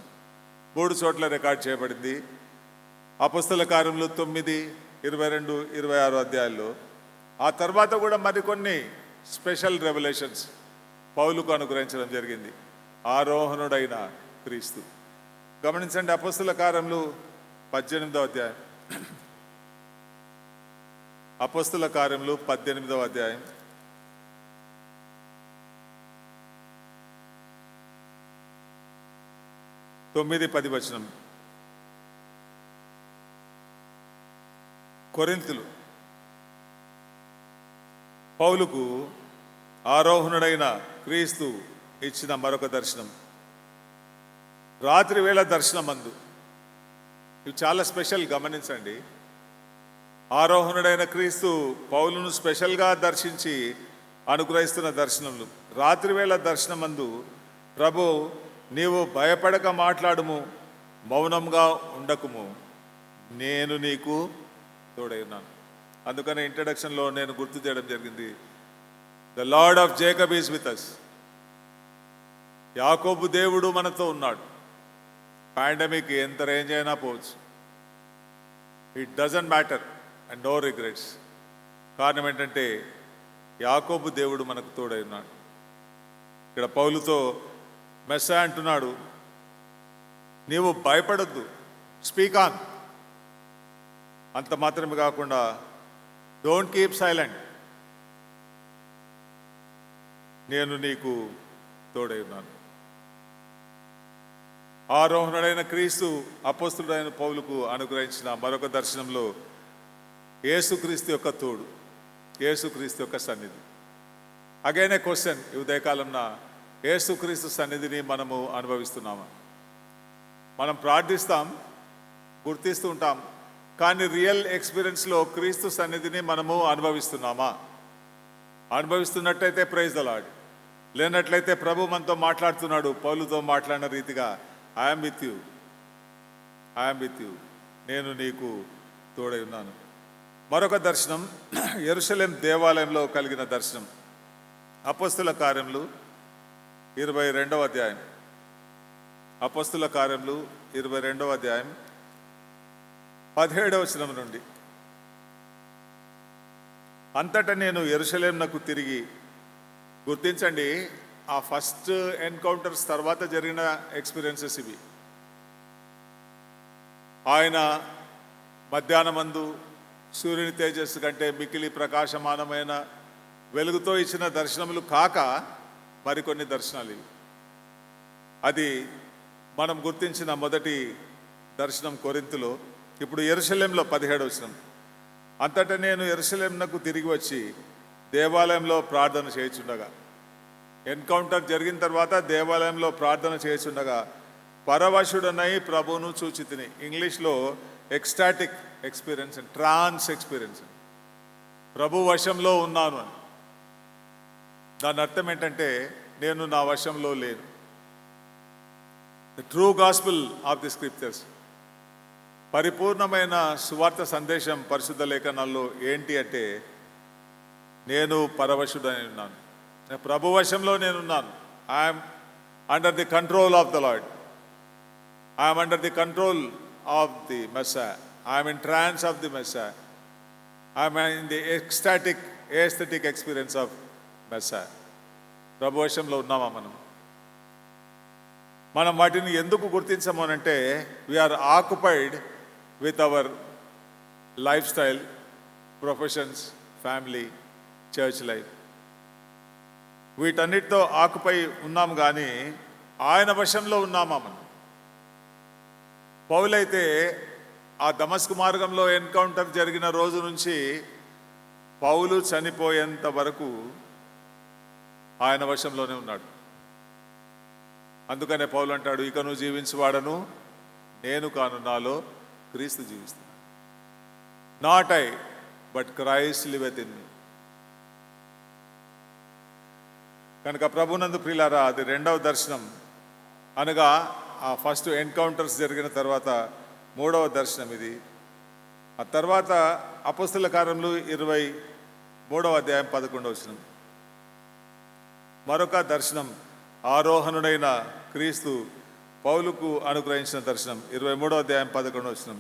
3 చోట్ల రికార్డ్ చేయబడింది. అపొస్తల కార్యములు 9, 22, 26 అధ్యాయాల్లో. ఆ తర్వాత కూడా మరికొన్ని స్పెషల్ రెవల్యూషన్స్ పౌలుకు అనుగ్రహించడం జరిగింది. ఆరోహణుడైన క్రీస్తు. గమనించండి, అపొస్తల కార్యములు 18వ అధ్యాయం. అపొస్తల కార్యములు 18వ అధ్యాయం 9-10 వచనం. కొరింథీలు పౌలుకు ఆరోహణుడైన క్రీస్తు ఇచ్చిన మరొక దర్శనం, రాత్రి వేళ దర్శనమందు. ఇవి చాలా స్పెషల్, గమనించండి. ఆరోహణుడైన క్రీస్తు పౌలును స్పెషల్గా దర్శించి అనుగ్రహిస్తున్న దర్శనములు. రాత్రివేళ దర్శనమందు ప్రభు, నీవు భయపడక మాట్లాడుము, మౌనంగా ఉండకుము, నేను నీకు తోడై ఉన్నాను. అందుకని ఇంట్రడక్షన్లో నేను గుర్తు చేయడం జరిగింది, the Lord of Jacob is with us. యాకోబు దేవుడు మనతో ఉన్నాడు. పాండమిక్ ఎంత రేంజ్ అయినా పోవచ్చు, it doesn't matter and no regrets. కారణం ఏంటంటే యాకోబు దేవుడు మనకు తోడై ఉన్నాడు. ఇక్కడ పౌలుతో మెస్సయా అంటున్నాడు, నీవు భయపడద్దు, స్పీక్ ఆన్. అంత మాత్రమే కాకుండా డోంట్ కీప్ సైలెంట్, నేను నీకు తోడై ఉన్నాను. ఆరోహణుడైన క్రీస్తు అపోస్తుడైన పౌలుకు అనుగ్రహించిన మరొక దర్శనంలో యేసుక్రీస్తు యొక్క తోడు, యేసుక్రీస్తు యొక్క సన్నిధి. అగైన్ ఏ క్వశ్చన్, ఈ ఉదయకాలంన యేసుక్రీస్తు సన్నిధిని మనము అనుభవిస్తున్నామా? మనం ప్రార్థిస్తాం, గుర్తిస్తూ ఉంటాం, కానీ రియల్ ఎక్స్పీరియన్స్లో క్రీస్తు సన్నిధిని మనము అనుభవిస్తున్నామా? అనుభవిస్తున్నట్టయితే ప్రైజ్ ద లార్డ్, లేనట్లయితే ప్రభు మనతో మాట్లాడుతున్నాడు, పౌలుతో మాట్లాడిన రీతిగా, I'm with you, I'm with you, నేను నీకు తోడై ఉన్నాను. మరొక దర్శనం యెరూషలేం దేవాలయంలో కలిగిన దర్శనం. అపొస్తలుల కార్యములు 22వ అధ్యాయం. అపొస్తలుల కార్యములు 22వ అధ్యాయం 17వ వచనం నుండి. అంతటా నేను యెరూషలేమునకు తిరిగి, గుర్తించండి, ఆ ఫస్ట్ ఎన్కౌంటర్స్ తర్వాత జరిగిన ఎక్స్పీరియన్సెస్ ఇవి. ఆయన మధ్యాహ్నమందు సూర్యుని తేజస్సు కంటే మిక్కిలి ప్రకాశమానమైన వెలుగుతో ఇచ్చిన దర్శనములు కాక మరికొన్ని దర్శనాలు ఇవి. అది మనం గుర్తించిన మొదటి దర్శనం కొరింథులో. ఇప్పుడు యెరూషలేంలో 17వ వచనం. అంతటా నేను యెరూషలేమునకు తిరిగి వచ్చి దేవాలయంలో ప్రార్థన చేయుచుండగా, ఎన్కౌంటర్ జరిగిన తర్వాత దేవాలయంలో ప్రార్థన చేయుచుండగా పరవశుడనై ప్రభువును చూచితిని. ఇంగ్లీష్లో ఎక్స్టాటిక్ ఎక్స్పీరియన్స్, ట్రాన్స్ ఎక్స్పీరియన్స్, ప్రభు వశంలో ఉన్నాను అని. దాని అర్థం ఏంటంటే నేను నా వశంలో లేను. The true gospel of the scriptures, పరిపూర్ణమైన సువార్త సందేశం పరిశుద్ధ లేఖనాల్లో ఏంటి అంటే, నేను పరవశుడని ఉన్నాను, ప్రభు వశంలో నేనున్నాను. I'm under the control of the Lord, I'm under the control of the Messiah, I'm in trance of the Messiah, I'm in the ecstatic aesthetic experience of Messiah. ప్రభు వశంలో ఉన్నామా మనం? మనం వాటిని ఎందుకు గుర్తించము అంటే, we are occupied with our life style, professions, family, church life. వీటన్నిటితో ఆకుపై ఉన్నాం, కానీ ఆయన వశంలో ఉన్నామా మనం? పౌలైతే ఆ దమస్కు మార్గంలో ఎన్కౌంటర్ జరిగిన రోజు నుంచి పౌలు చనిపోయేంత వరకు ఆయన వశంలోనే ఉన్నాడు. అందుకనే పౌలు అంటాడు, ఇక నువ్వు జీవించువాడను నేను కాను, నాలో క్రీస్తు జీవిస్తున్నాడు. Not I but Christ liveth in me. కనుక ప్రభునందు ప్రియులారా, అది రెండవ దర్శనం, అనగా ఆ ఫస్ట్ ఎన్కౌంటర్స్ జరిగిన తర్వాత మూడవ దర్శనం ఇది. ఆ తర్వాత అపొస్తలుల కార్యములు 23వ అధ్యాయం 11వ వచనం. మరొక దర్శనం, ఆరోహణుడైన క్రీస్తు పౌలుకు అనుగ్రహించిన దర్శనం, 23వ అధ్యాయం 11వ వచనం.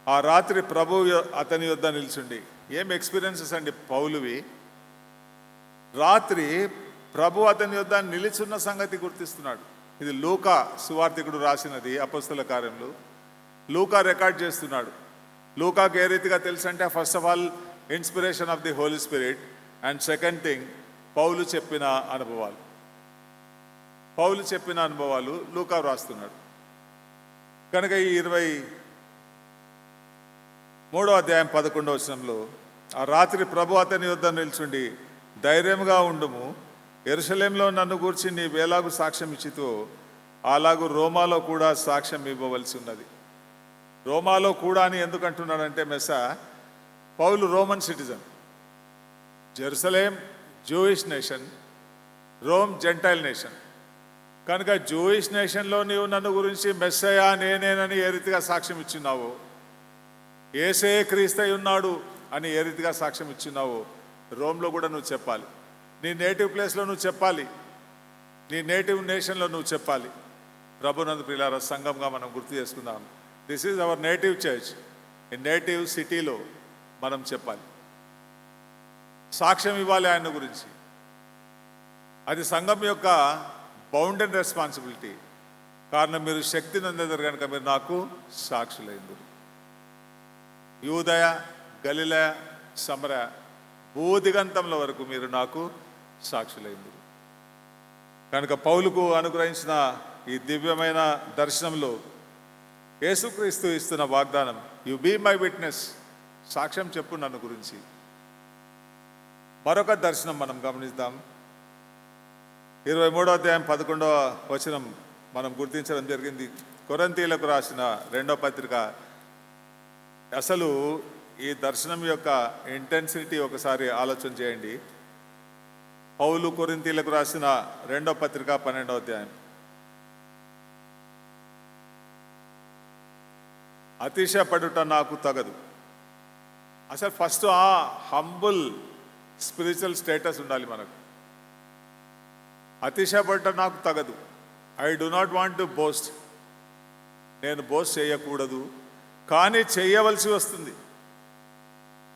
ఆ రాత్రి ప్రభు అతని యొద్ద నిల్చుండి. ఏం ఎక్స్పీరియన్సెస్ అండి పౌలువి! రాత్రి ప్రభు అతని యొద్ద నిలిచున్న సంగతి గుర్తిస్తున్నాడు. ఇది లూకా సువార్తికుడు రాసినది అపొస్తలుల కార్యములు. లూకా రికార్డ్ చేస్తున్నాడు. లూకాకు ఏ రీతిగా తెలుసు అంటే, first of all inspiration of the Holy Spirit, and second thing పౌలు చెప్పిన అనుభవాలు. పౌలు చెప్పిన అనుభవాలు లూకా రాస్తున్నాడు. కనుక ఈ 23వ అధ్యాయం 11వ వచనంలో, ఆ రాత్రి ప్రభు అతని యొద్ద నిల్చుండి, ధైర్యంగా ఉండుము, యెరూషలేంలో నన్ను గూర్చి నీవేలాగు సాక్ష్యం ఇచ్చితో అలాగూ రోమాలో కూడా సాక్ష్యం ఇవ్వవలసి ఉన్నది. రోమాలో కూడా అని ఎందుకు అంటున్నాడంటే, పౌలు Roman citizen, Jerusalem Jewish nation, Rome gentile nation. కనుక జూయిష్ నేషన్లో నీవు నన్ను గురించి మెస్సయా నేనేనని ఏ రీతిగా సాక్ష్యం ఇచ్చున్నావో, యేసే క్రీస్తై ఉన్నాడు అని ఏ రీతిగా సాక్ష్యం ఇచ్చున్నావో, రోమ్లో కూడా నువ్వు చెప్పాలి. నీ నేటివ్ ప్లేస్లో నువ్వు చెప్పాలి, నీ నేటివ్ నేషన్లో నువ్వు చెప్పాలి. ప్రభునందు ప్రియులారా, సంఘంగా మనం గుర్తు చేసుకుందాం, this is our native church. ఈ నేటివ్ సిటీలో మనం చెప్పాలి, సాక్ష్యం ఇవ్వాలి ఆయన గురించి. అది సంఘం యొక్క బౌండ్ అండ్ రెస్పాన్సిబిలిటీ. కారణం, మీరు శక్తి నందేదారు కనుక మీరు నాకు సాక్షులైందురు. యూదయ, గలిలయ, సమరయ, భూదిగంతముల వరకు మీరు నాకు సాక్షులైందురు. కనుక పౌలుకు అనుగ్రహించిన ఈ దివ్యమైన దర్శనంలో యేసుక్రీస్తు ఇస్తున్న వాగ్దానం, యు బీ మై విట్నెస్, సాక్ష్యం చెప్పు నన్ను గురించి. మరొక దర్శనం మనం గమనిద్దాం. 23వ అధ్యాయం 11వ వచనం మనం గుర్తించడం జరిగింది. కొరింథీయులకు రాసిన 2వ పత్రిక. అసలు ఈ దర్శనం యొక్క ఇంటెన్సిటీ ఒకసారి ఆలోచన చేయండి. పౌలు కొరింథీయులకు రాసిన 2వ పత్రిక 12వ అధ్యాయం. అతిశయపడుట నాకు తగదు. అసలు ఫస్ట్ ఆ హంబుల్ స్పిరిచువల్ స్టేటస్ ఉండాలి మనకు. అతిశయపడుట నాకు తగదు. I do not want to boast. నేను బోస్ట్ చేయకూడదు, కానీ చేయవలసి వస్తుంది,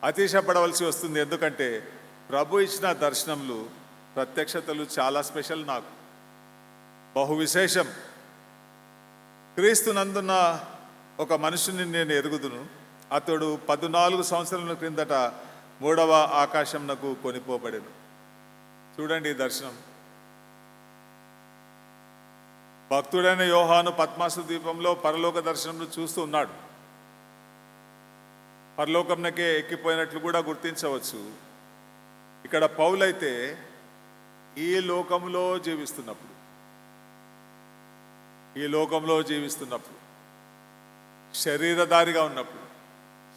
అతిశయపడవలసి వస్తుంది. ఎందుకంటే ప్రభు ఇచ్చిన దర్శనములు, ప్రత్యక్షతలు చాలా స్పెషల్, నాకు బహు విశేషం. క్రీస్తు నందున్న ఒక మనుషుని నేను ఎరుగుదును, అతడు 14 సంవత్సరాల క్రిందట 3వ ఆకాశంనకు కొనిపోబడెను. చూడండి ఈ దర్శనం. భక్తుడైన యోహాను పద్మాసు ద్వీపంలో పరలోక దర్శనంలో చూస్తూ ఉన్నాడు. పరలోకంనకే ఎక్కిపోయినట్లు కూడా గుర్తించవచ్చు. ఇక్కడ పౌలైతే ఈ లోకంలో జీవిస్తున్నప్పుడు శరీరధారిగా ఉన్నప్పుడు,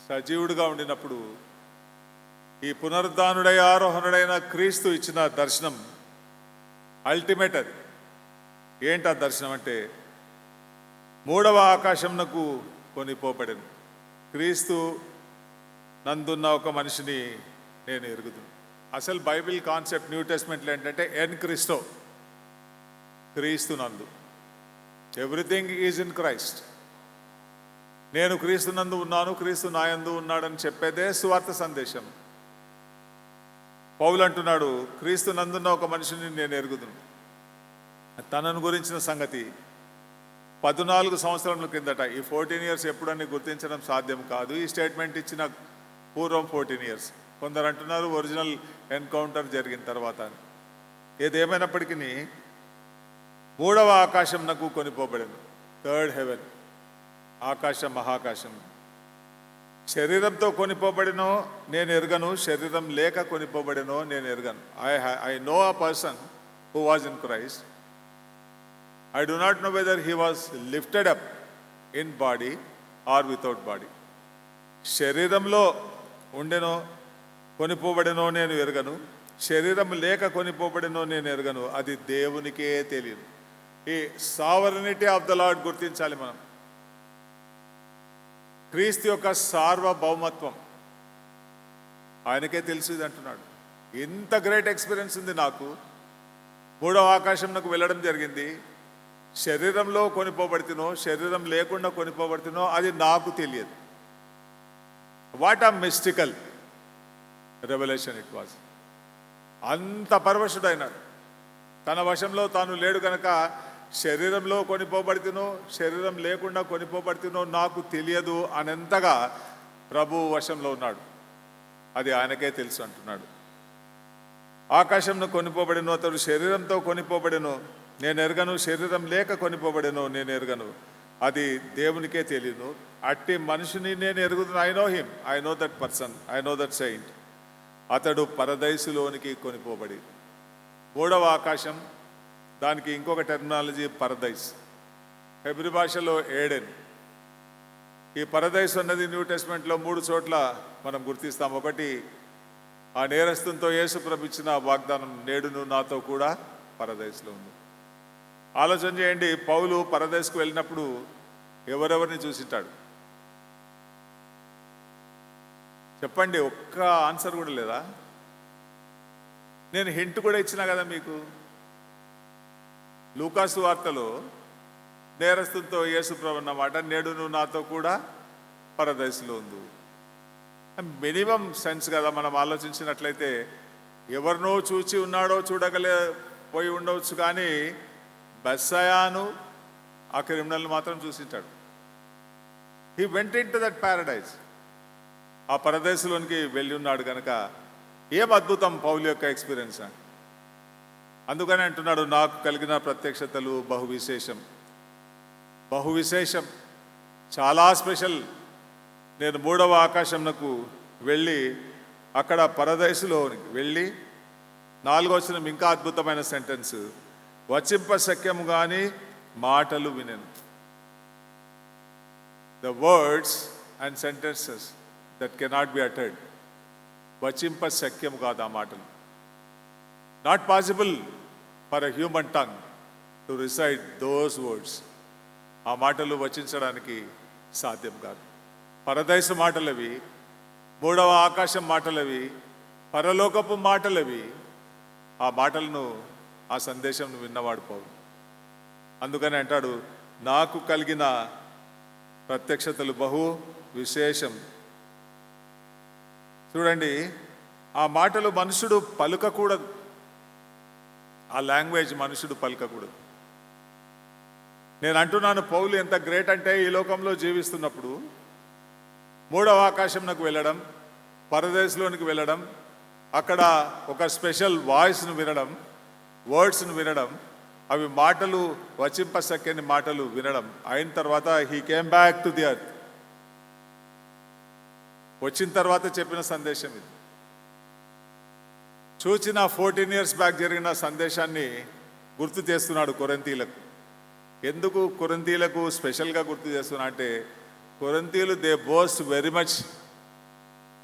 సజీవుడిగా ఉండినప్పుడు, ఈ పునరుద్ధానుడై ఆరోహణుడైన క్రీస్తు ఇచ్చిన దర్శనం అల్టిమేట్. అది ఏంటి ఆ దర్శనం అంటే, 3వ ఆకాశంనకు కొనిపోబడెను. క్రీస్తు నందున్న ఒక మనిషిని నేను ఎరుగుదును. అసలు బైబిల్ కాన్సెప్ట్ న్యూ టెస్ట్మెంట్లో ఏంటంటే ఎన్ క్రిస్టో, క్రీస్తు నందు. Everything is in Christ. నేను క్రీస్తు నందు ఉన్నాను, క్రీస్తు నా యందు ఉన్నాడని చెప్పేదే సువార్త సందేశం. పౌలు అంటున్నాడు, క్రీస్తు నందున్న ఒక మనిషిని నేను ఎరుగుదును. తనను గురించిన సంగతి 14 సంవత్సరాల కిందట, ఈ 14 ఇయర్స్ ఎప్పుడని గుర్తించడం సాధ్యం కాదు. ఈ స్టేట్మెంట్ ఇచ్చిన పూర్వం 14 ఇయర్స్. కొందరు అంటున్నారు ఒరిజినల్ ఎన్కౌంటర్ జరిగిన తర్వాత. ఏదేమైనప్పటికీ 3వ ఆకాశంనకు కొనిపోబడెను. 3rd హెవెన్, ఆకాశం, మహాకాశం. శరీరంతో కొనిపోబడినో నేను ఎరగను, శరీరం లేక కొనిపోబడినో నేను ఎరగను. I know a person who was in Christ. I do not know whether he was lifted up in body or without body. శరీరంలో ఉండెనో కొనిపోబడినో నేను ఎరగను, శరీరం లేక కొనిపోబడినో నేను ఎరగను. అది దేవునికే తెలియదు. ఈ సావరనిటీ ఆఫ్ ద లార్డ్ గుర్తించాలి మనం. క్రీస్తు యొక్క సార్వభౌమత్వం ఆయనకే తెలుసు. ఇది అంటున్నాడు, ఇంత గ్రేట్ ఎక్స్పీరియన్స్ ఉంది నాకు. 3వ ఆకాశంకు వెళ్ళడం జరిగింది. శరీరంలో కొనిపోబడుతునో శరీరం లేకుండా కొనిపోబడుతునో అది నాకు తెలియదు. వాట్ ఆ మిస్టికల్ రెవల్యూషన్ ఇట్ వాజ్. అంత పరవశుడైనాడు. తన వశంలో తాను లేడు కనుక శరీరంలో కొనిపోబడుతునో శరీరం లేకుండా కొనిపోబడుతునో నాకు తెలియదు అనంతగా ప్రభు వశంలో ఉన్నాడు. అది ఆయనకే తెలుసు అంటున్నాడు. ఆకాశంను కొనిపోబడినో అతడు శరీరంతో కొనిపోబడినో నేను ఎరగను, శరీరం లేక కొనిపోబడినో నేను ఎరగను. అది దేవునికే తెలియను. అట్టి మనిషిని నేను ఎరుగుతున్నా. I know him, I know that person, I know that saint. అతడు పరదైసులోనికి కొనిపోబడి. 3వ ఆకాశం, దానికి ఇంకొక టెర్మినాలజీ పరదైస్. హెబ్రీ భాషలో ఏడెన్. ఈ పరదైస్ అన్నది న్యూ టెస్ట్మెంట్లో 3 చోట్ల మనం గుర్తిస్తాం. ఒకటి, ఆ నేరస్తునితో యేసు ప్రభు ఇచ్చిన వాగ్దానం, నేడు నువ్వు నాతో కూడా పరదైస్లో ఉంది. ఆలోచన చేయండి, పౌలు పరదైస్కు వెళ్ళినప్పుడు ఎవరెవరిని చూసింటాడు చెప్పండి. ఒక్క ఆన్సర్ కూడా లేదా? నేను హింట్ కూడా ఇచ్చినా కదా మీకు. లూకాసు వార్తలో నేరస్తులతో యేసు ప్రభు అన్నమాట, నేడు నువ్వు నాతో కూడా పరదైస్లో ఉంది. మినిమం సెన్స్ కదా మనం ఆలోచించినట్లయితే. ఎవరినో చూచి ఉన్నాడో చూడగలేపోయి ఉండవచ్చు, కానీ బెస్సయాను ఆ క్రిమినల్ మాత్రం చూసింటాడు. He went into that paradise. ఆ పరదేశంలోనికి వెళ్ళి ఉన్నాడు కనుక ఏం అద్భుతం పౌలు యొక్క ఎక్స్పీరియన్స్. అందుకని అంటున్నాడు, నాకు కలిగిన ప్రత్యక్షతలు బహు విశేషం. బహు విశేషం, చాలా స్పెషల్. నేను మూడవ ఆకాశంకు వెళ్ళి అక్కడ పరదైసులోనికి వెళ్ళి 4వ వచనం ఇంకా అద్భుతమైన సెంటెన్స్, వచింప శక్యము కానీ మాటలు వినెను. The words and sentences that cannot be uttered. వచింప శక్యము కాదు ఆ మాటలు. Not possible for a human tongue to recite those words. ఆ మాటలు వచించడానికి సాధ్యం కాదు. పరదైసు మాటలవి, మూడవ ఆకాశం మాటలవి, పరలోకపు మాటలవి. ఆ మాటలను, ఆ సందేశం విన్నవాడు పౌలు. అందుకని అంటాడు, నాకు కలిగిన ప్రత్యక్షతలు బహు విశేషం. చూడండి, ఆ మాటలు మనుషుడు పలుకకూడదు. ఆ లాంగ్వేజ్ మనుషుడు పలుకకూడదు. నేను అంటున్నాను, పౌలు ఎంత గ్రేట్ అంటే ఈ లోకంలో జీవిస్తున్నప్పుడు మూడవ ఆకాశంకు వెళ్ళడం, పరదేశంలోనికి వెళ్ళడం, అక్కడ ఒక స్పెషల్ వాయిస్ను వినడం, వర్డ్స్ను వినడం, అవి మాటలు వచింపసక్కని మాటలు వినడం అయిన తర్వాత he came back to the earth. వచ్చిన తర్వాత చెప్పిన సందేశం ఇది. చూచిన 14 years బ్యాక్ జరిగిన సందేశాన్ని గుర్తు చేస్తున్నాడు కొరింథీలకు. ఎందుకు కొరింథీలకు స్పెషల్గా గుర్తు చేస్తున్నా అంటే, కొరింథీలు they boast very much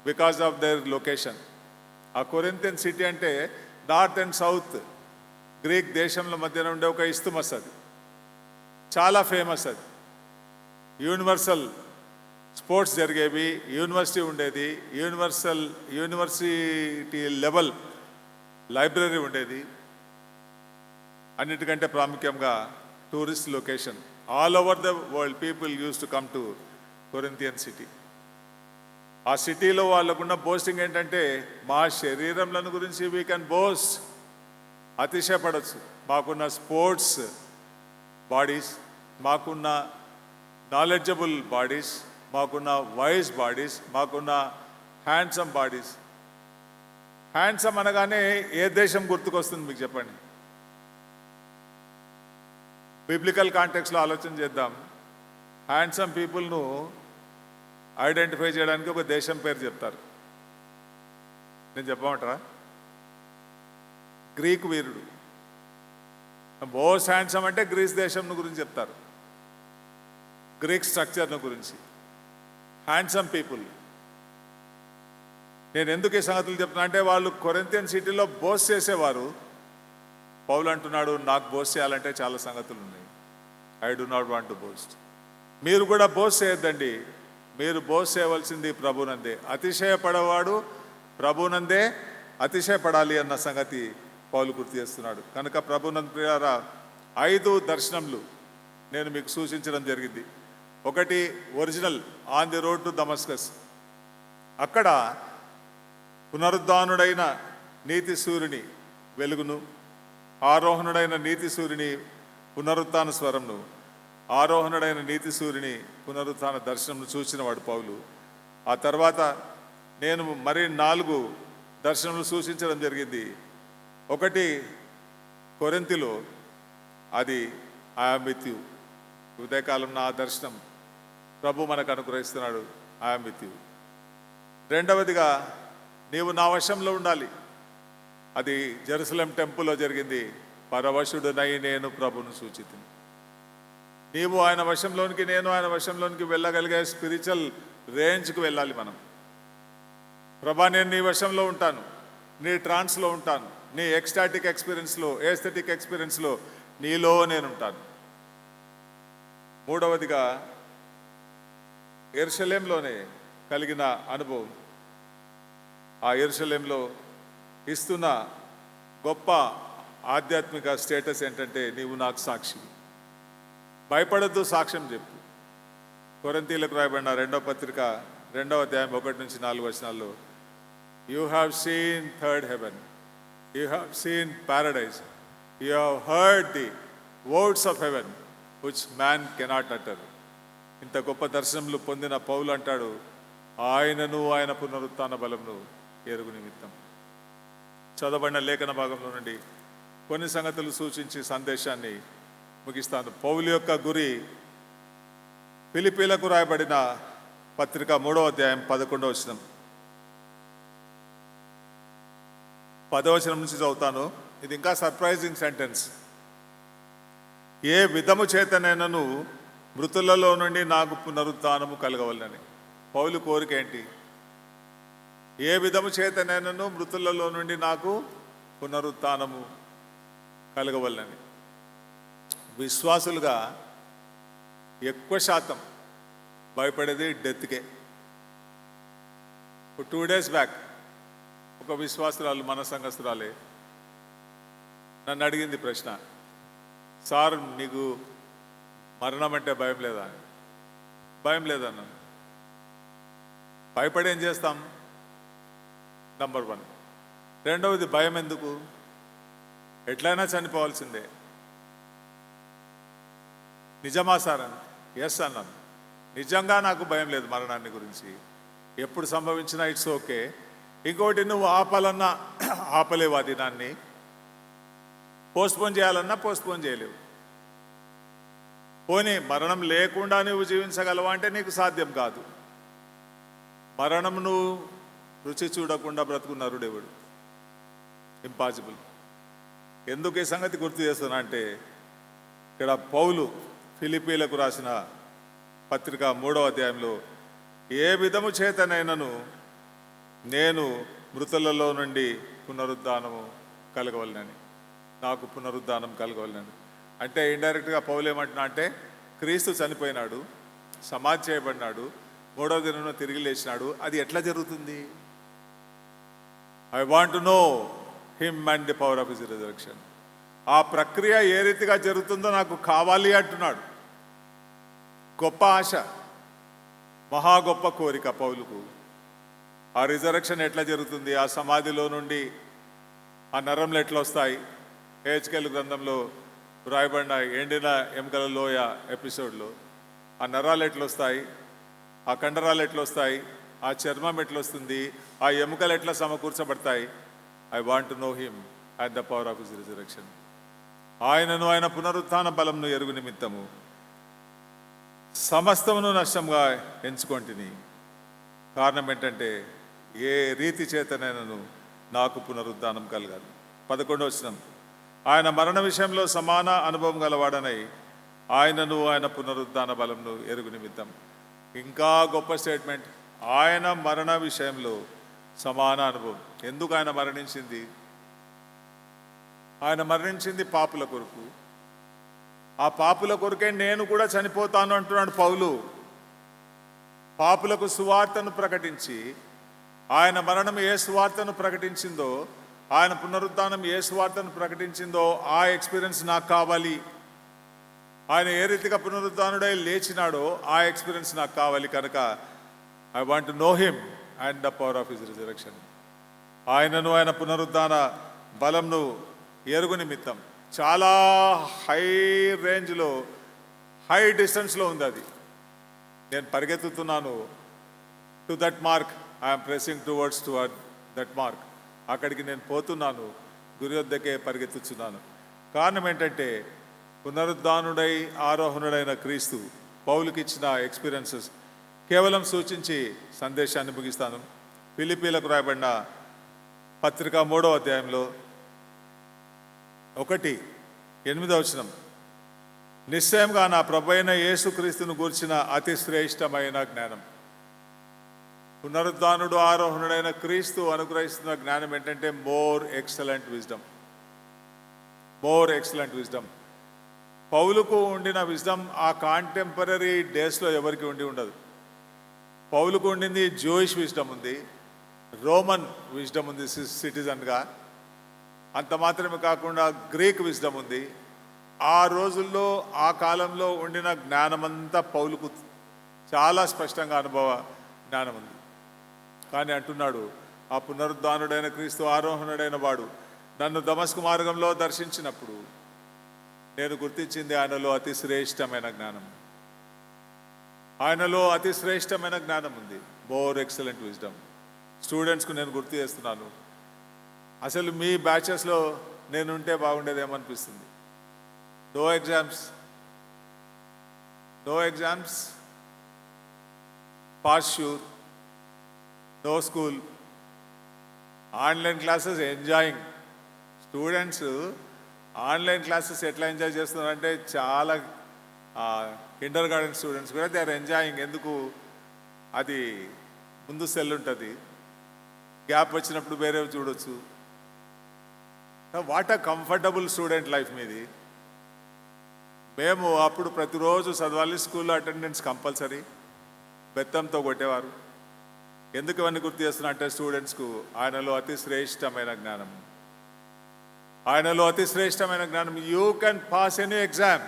because of their location. ఆ కొరింథియన్ సిటీ అంటే నార్త్ అండ్ సౌత్ గ్రీక్ దేశంలో మధ్యన ఉండే ఒక ఇస్తుమస్. అది చాలా ఫేమస్. అది యూనివర్సల్ స్పోర్ట్స్ జరిగేవి, యూనివర్సిటీ ఉండేది, యూనివర్సిటీ లెవెల్ లైబ్రరీ ఉండేది. అన్నిటికంటే ప్రాముఖ్యంగా tourist location. All over the world people use to come to Corinthian city. ఆ సిటీలో వాళ్ళకున్న బోస్టింగ్ ఏంటంటే, మా శరీరంలను గురించి వీ కెన్ బోస్ట్, అతిశయపడవచ్చు. మాకున్న స్పోర్ట్స్ బాడీస్, మాకున్న నాలెడ్జబుల్ బాడీస్, మాకున్న వైస్ బాడీస్, మాకున్న హ్యాండ్సమ్ బాడీస్. హ్యాండ్సమ్ అనగానే ఏ దేశం గుర్తుకొస్తుంది మీకు చెప్పండి? బిబ్లికల్ కాంటెక్స్లో ఆలోచన చేద్దాం. హ్యాండ్సమ్ పీపుల్ను ఐడెంటిఫై చేయడానికి ఒక దేశం పేరు చెప్తారు. నేను చెప్పమంటారా? గ్రీక్ వీరుడు. మోస్ట్ హ్యాండ్సమ్ అంటే గ్రీస్ దేశం గురించి చెప్తారు, గ్రీక్ స్ట్రక్చర్ను గురించి. Handsome people. నేను ఎందుకు ఈ సంగతులు చెప్తున్నా అంటే, వాళ్ళు కొరింథియన్ సిటీలో బోస్ట్ చేసేవారు. పౌలు అంటున్నాడు, నాకు బోస్ట్ చేయాలంటే చాలా సంగతులు ఉన్నాయి. I do not want to boast. మీరు కూడా బోస్ట్ చేయొద్దండి. మీరు బోస్ట్ చేయవలసింది ప్రభునందే. అతిశయపడేవాడు ప్రభునందే అతిశయపడాలి అన్న సంగతి పౌలు గుర్తు చేస్తున్నాడు. కనుక ప్రభునందు ప్రియారా, 5 దర్శనములు నేను మీకు సూచించడం జరిగింది. ఒకటి original, on the road to Damascus. అక్కడ పునరుద్ధానుడైన నీతి సూర్యుని వెలుగును, ఆరోహణుడైన నీతి సూర్యుని పునరుత్థాన స్వరంను, ఆరోహణుడైన నీతి సూర్యుని పునరుత్థాన దర్శనంను చూసినవాడు పౌలు. ఆ తర్వాత నేను మరి 4 దర్శనములు సూచించడం జరిగింది. ఒకటి కొరింథీలో, అది ఐ యామ్ విత్ యూ. ఉదయకాలం నా దర్శనం ప్రభు మనకు అనుగ్రహిస్తున్నాడు, ఐ యామ్ విత్ యూ. రెండవదిగా, నీవు నా వశంలో ఉండాలి. అది జెరూసలేం టెంపుల్లో జరిగింది. పరవశుడునై నేను ప్రభును సూచితిని. నీవు ఆయన వశంలోనికి, నేను ఆయన వశంలోనికి వెళ్ళగలిగే స్పిరిచువల్ రేంజ్కి వెళ్ళాలి మనం. ప్రభా, నేను నీ వశంలో ఉంటాను, నీ ట్రాన్స్లో ఉంటాను, నీ ఎక్స్టాటిక్ ఎక్స్పీరియన్స్లో, ఏస్థెటిక్ ఎక్స్పీరియన్స్లో నీలో నేను ఉంటాను. మూడవదిగా, యెరూషలేంలోనే కలిగిన అనుభవం. ఆ యెరూషలేంలో ఇస్తున్న గొప్ప ఆధ్యాత్మిక స్టేటస్ ఏంటంటే, నీవు నాకు సాక్షి. భయపడద్దు, సాక్ష్యం చెప్పు. కొరింథీలకు రాయబడిన 2వ పత్రిక 2వ అధ్యాయం 1-4 వచనాల్లో, you have seen third heaven, you have seen paradise, you have heard the words of heaven which man cannot utter. ఇంత గొప్ప దర్శనములు పొందిన పౌలు అంటాడు, ఆయనను ఆయన పునరుత్థాన బలమును ఎరుగు నిమిత్తం. చదవబడిన లేఖన భాగంలో నుండి కొన్ని సంగతులు సూచించి సందేశాన్ని ముగిస్తాను. పౌలు యొక్క గురి ఫిలిప్పీలకు రాయబడిన పత్రిక 3వ అధ్యాయం 11వ వచనం. 10వ వచనం నుంచి చదువుతాను. ఇది ఇంకా సర్ప్రైజింగ్ సెంటెన్స్. ఏ విధము చేతనైనను మృతులలో నుండి నాకు పునరుత్థానము కలగవలనని. పౌలు కోరిక ఏంటి? ఏ విధము చేతనైనను మృతులలో నుండి నాకు పునరుత్థానము కలగవలనని. విశ్వాసులుగా ఎక్కువ శాతం భయపడేది డెత్కే. 2 days బ్యాక్ ఒక విశ్వాసురాలు, మన సంఘస్థురాలే, నన్ను అడిగింది ప్రశ్న, సార్ నీకు మరణం అంటే భయం లేదా? భయం లేదన్నాను. భయపడి ఏం చేస్తాం? నంబర్ 1. రెండవది, భయం ఎందుకు? ఎట్లయినా చనిపోవాల్సిందే. నిజమా సార్ అని. ఎస్ అన్నాను. నిజంగా నాకు భయం లేదు మరణాన్ని గురించి. ఎప్పుడు సంభవించినా ఇట్స్ ఓకే. ఇంకోటి, నువ్వు ఆపాలన్నా ఆపలేవు, ఆ దినాన్ని పోస్ట్పోన్ చేయాలన్నా పోస్ట్పోన్ చేయలేవు. పోనీ మరణం లేకుండా నువ్వు జీవించగలవా అంటే నీకు సాధ్యం కాదు. మరణం నువ్వు రుచి చూడకుండా బ్రతుకు నరుడెవడు? ఇంపాసిబుల్. ఎందుకు ఈ సంగతి గుర్తు చేస్తున్నా అంటే, ఇక్కడ పౌలు ఫిలిప్పీలకు రాసిన పత్రిక 3వ అధ్యాయంలో ఏ విధము చేతనైనను నేను మృతులలో నుండి పునరుద్ధానము కలగవలనని, నాకు పునరుద్ధానం కలగవలనని. అంటే ఇండైరెక్ట్గా పౌలు ఏమంటున్నా అంటే, క్రీస్తు చనిపోయినాడు, సమాధి చేయబడినాడు, 3వ దినంలో తిరిగి లేచినాడు. అది ఎట్లా జరుగుతుంది? I want to know him and the power of his resurrection. ఆ ప్రక్రియ ఏ రీతిగా జరుగుతుందో నాకు కావాలి అంటున్నాడు. గొప్ప ఆశ, మహా గొప్ప కోరిక పౌలుకు. ఆ రిజరెక్షన్ ఎట్లా జరుగుతుంది? ఆ సమాధిలో నుండి ఆ నరంలు ఎట్లా వస్తాయి? హెచ్కేల్ గ్రంథంలో రాయబడిన ఎండిన ఎముకల లోయ ఎపిసోడ్లో ఆ నరాలు ఎట్లా వస్తాయి, ఆ కండరాలు ఎట్లా వస్తాయి, ఆ చర్మం ఎట్లా వస్తుంది, ఆ ఎముకలు ఎట్లా సమకూర్చబడతాయి. I want to know him and the power of his resurrection. ఆయనను, ఆయన పునరుత్థాన బలంను ఎరుగు నిమిత్తము సమస్తమును నష్టంగా ఎంచుకొంటిని. కారణం ఏంటంటే, ఏ రీతి చేతనైనను నాకు పునరుద్ధానం కలగాలి. 11వ వచనం, ఆయన మరణ విషయంలో సమాన అనుభవం గలవాడనై ఆయనను, ఆయన పునరుద్ధాన బలంను ఎరుగు నిమిత్తం. ఇంకా గొప్ప స్టేట్మెంట్, ఆయన మరణ విషయంలో సమాన అనుభవం. ఎందుకు ఆయన మరణించింది? ఆయన మరణించింది పాపుల కొరకు. ఆ పాపుల కొరకే నేను కూడా చనిపోతాను అంటున్నాడు పౌలు. పాపులకు సువార్తను ప్రకటించి, ఆయన మరణం ఏ సువార్తను ప్రకటించిందో, ఆయన పునరుద్ధానం ఏ సువార్తను ప్రకటించిందో ఆ ఎక్స్పీరియన్స్ నాకు కావాలి. ఆయన ఏ రీతిగా పునరుద్ధానుడై లేచినాడో ఆ ఎక్స్పీరియన్స్ నాకు కావాలి. కనుక I want to know him and the power of his resurrection. ఆయనను, ఆయన పునరుద్ధాన బలంను ఎరుగు నిమిత్తం. చాలా హై రేంజ్లో, హై డిస్టెన్స్లో ఉంది అది. నేను పరిగెత్తుతున్నాను. To that mark I'm pressing toward that mark. అక్కడికి నేను పోతున్నాను, గురి వద్దకే పరిగెత్తుచున్నాను. కారణం ఏంటంటే, పునరుద్ధానుడై ఆరోహణుడైన క్రీస్తు పౌలుకి ఇచ్చిన ఎక్స్పీరియన్సెస్ కేవలం సూచించి సందేశాన్ని ముగిస్తాను. ఫిలిప్పీలకు రాయబడిన పత్రిక 3వ అధ్యాయంలో 1:8 వచనం, నిశ్చయంగా నా ప్రభైన యేసుక్రీస్తును గూర్చిన అతి శ్రేష్టమైన జ్ఞానం. పునరుద్ధానుడు, ఆరోహణుడైన క్రీస్తు అనుగ్రహిస్తున్న జ్ఞానం ఏంటంటే more excellent wisdom. More excellent wisdom. పౌలుకు ఉండిన విజ్డమ్ ఆ కాంటెంపరీ డేస్లో ఎవరికి ఉండదు. పౌలుకు ఉండింది జూయిష్ విజ్డమ్ ఉంది, రోమన్ విజ్డమ్ ఉంది సిటిజన్గా. అంత మాత్రమే కాకుండా గ్రీక్ విజ్డమ్ ఉంది. ఆ రోజుల్లో, ఆ కాలంలో ఉండిన జ్ఞానమంతా పౌలుకు చాలా స్పష్టంగా అనుభవ జ్ఞానం ఉంది. కానీ అంటున్నాడు, ఆ పునరుద్ధానుడైన క్రీస్తు, ఆరోహణుడైన వాడు నన్ను దమస్కు మార్గంలో దర్శించినప్పుడు నేను గుర్తించింది ఆయనలో అతి శ్రేష్టమైన జ్ఞానం. ఆయనలో అతి శ్రేష్టమైన జ్ఞానం ఉంది. More excellent wisdom. స్టూడెంట్స్కు నేను గుర్తు చేస్తున్నాను, అసలు మీ బ్యాచెస్లో నేనుంటే బాగుండేదేమనిపిస్తుంది. No exams, posture, no school, online classes enjoying. Students online classes ఎట్లా ఎంజాయ్ చేస్తున్నారంటే చాలా కిండర్ గార్డెన్ స్టూడెంట్స్ కూడా దే ఆర్ ఎంజాయింగ్. ఎందుకు? అది ముందు సెల్ ఉంటుంది, గ్యాప్ వచ్చినప్పుడు వేరేవి చూడొచ్చు. What a comfortable student life మీది. మేము అప్పుడు ప్రతిరోజు చదవాలి, స్కూల్లో అటెండెన్స్ కంపల్సరీ, బెత్తంతో కొట్టేవారు. ఎందుకు ఇవన్నీ గుర్తు చేస్తున్నా అంటే స్టూడెంట్స్కు ఆయనలో అతి శ్రేష్టమైన జ్ఞానం, ఆయనలో అతి శ్రేష్టమైన జ్ఞానం. You can pass any exam,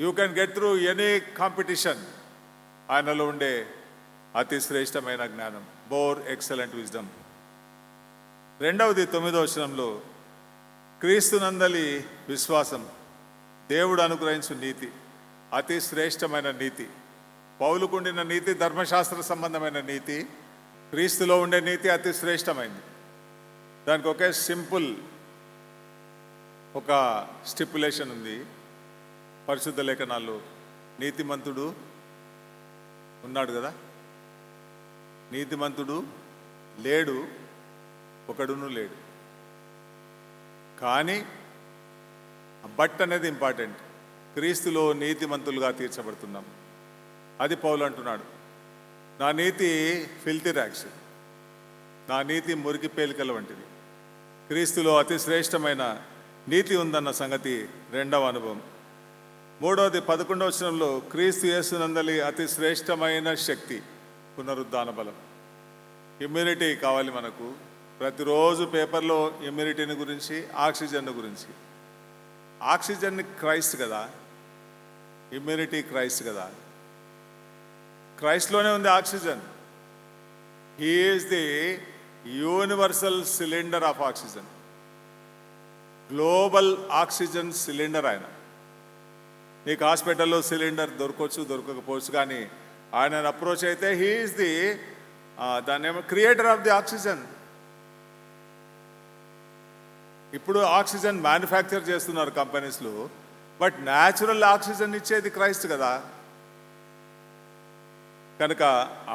you can get through any competition. ఆయనలో ఉండే అతి శ్రేష్టమైన జ్ఞానం, మోర్ ఎక్సలెంట్ విజ్డమ్. రెండవది 9వ వచనంలో క్రీస్తునందలి విశ్వాసం, దేవుడు అనుగ్రహించు నీతి, అతి శ్రేష్టమైన నీతి. పౌలుకుండిన నీతి ధర్మశాస్త్ర సంబంధమైన నీతి, క్రీస్తులో ఉండే నీతి అతి శ్రేష్టమైంది. దానికి ఒకే సింపుల్ ఒక స్టిపులేషన్ ఉంది పరిశుద్ధ లేఖనాల్లో. నీతిమంతుడు ఉన్నాడు కదా, నీతిమంతుడు లేడు, ఒకడును లేడు. కానీ బట్ అనేది ఇంపార్టెంట్. క్రీస్తులో నీతిమంతులుగా తీర్చబడుతున్నాం. అది పౌలు అంటున్నాడు, నా నీతి ఫిల్తీ ర్యాక్స్, నా నీతి మురికి పేలికల వంటిది. క్రీస్తులో అతి శ్రేష్టమైన నీతి ఉందన్న సంగతి రెండవ అనుభవం. మూడవది 11వ వచనంలో క్రీస్తు యేసునందలి అతి శ్రేష్టమైన శక్తి, పునరుద్ధాన బలం. ఇమ్యూనిటీ కావాలి మనకు. ప్రతిరోజు పేపర్లో ఇమ్యూనిటీని గురించి, ఆక్సిజన్ గురించి. ఆక్సిజన్ క్రైస్ట్ కదా, ఇమ్యూనిటీ క్రైస్ట్ కదా. క్రైస్ట్లోనే ఉంది oxygen. He is the universal cylinder of oxygen, global oxygen cylinder ఆయన. నీకు హాస్పిటల్లో సిలిండర్ దొరకవచ్చు, దొరకకపోవచ్చు, కానీ ఆయన అప్రోచ్ అయితే హీ ఈజ్ ది దాన్ని ఏమో క్రియేటర్ ఆఫ్ ది ఆక్సిజన్. ఇప్పుడు ఆక్సిజన్ మ్యానుఫ్యాక్చర్ చేస్తున్నారు కంపెనీస్లో, బట్ న్యాచురల్ ఆక్సిజన్ ఇచ్చేది క్రైస్ట్ కదా. కనుక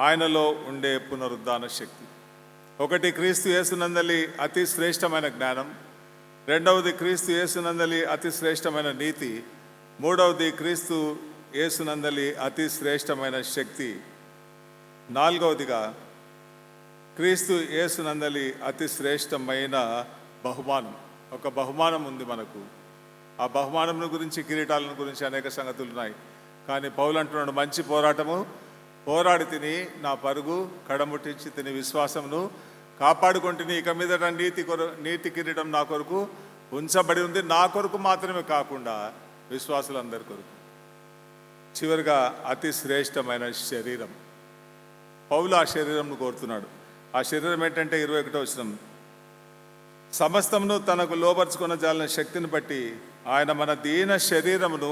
ఆయనలో ఉండే పునరుద్ధాన శక్తి. ఒకటి క్రీస్తు యేసునందలి అతి శ్రేష్టమైన జ్ఞానం, రెండవది క్రీస్తు యేసునందలి అతి శ్రేష్టమైన నీతి, మూడవది క్రీస్తు యేసునందలి అతి శ్రేష్టమైన శక్తి, నాలుగవదిగా క్రీస్తు యేసునందలి అతి శ్రేష్టమైన బహుమానం. ఒక బహుమానం ఉంది మనకు. ఆ బహుమానం గురించి, కిరీటాలను గురించి అనేక సంగతులు ఉన్నాయి. కానీ పౌలు అంటున్నాడు, మంచి పోరాటము పోరాడి తిని, నా పరుగు కడముట్టించి తిని, విశ్వాసమును కాపాడుకుంటుని, ఇక మీదట నీతి కిరీటం నా కొరకు ఉంచబడి ఉంది. నా కొరకు మాత్రమే కాకుండా విశ్వాసులందరి కొరకు. చివరిగా అతి శ్రేష్టమైన శరీరం. పౌలు ఆ శరీరంను కోరుతున్నాడు. ఆ శరీరం ఏంటంటే 21వ వచనం, సమస్తమును తనకు లోబర్చుకున్న జాలిన శక్తిని బట్టి ఆయన మన దీన శరీరమును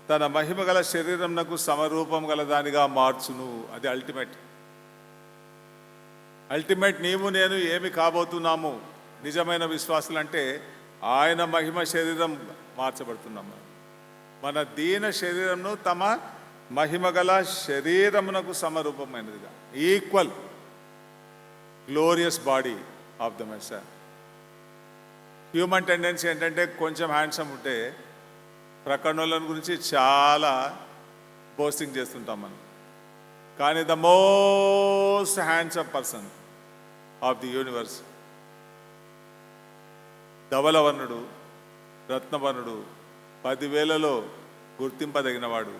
తన మహిమ గల శరీరమునకు సమరూపం గల దానిగా మార్చును. అది అల్టిమేట్ నీవు నేను ఏమి కాబోతున్నాము నిజమైన విశ్వాసులు అంటే ఆయన మహిమ శరీరం మార్చబడుతున్నాము. మన దీన శరీరంను తమ మహిమ గల శరీరమునకు సమరూపమైనదిగా, equal glorious body of the Messiah. Human tendency ఏంటంటే కొంచెం హ్యాండ్సమ్ ఉంటే ప్రకరణల గురించి చాలా పోస్టింగ్ చేస్తుంటాం మనం. కానీ the most handsome person of the universe, ధవలవర్ణుడు, రత్నవర్ణుడు, 10,000లో గుర్తింపదగినవాడు,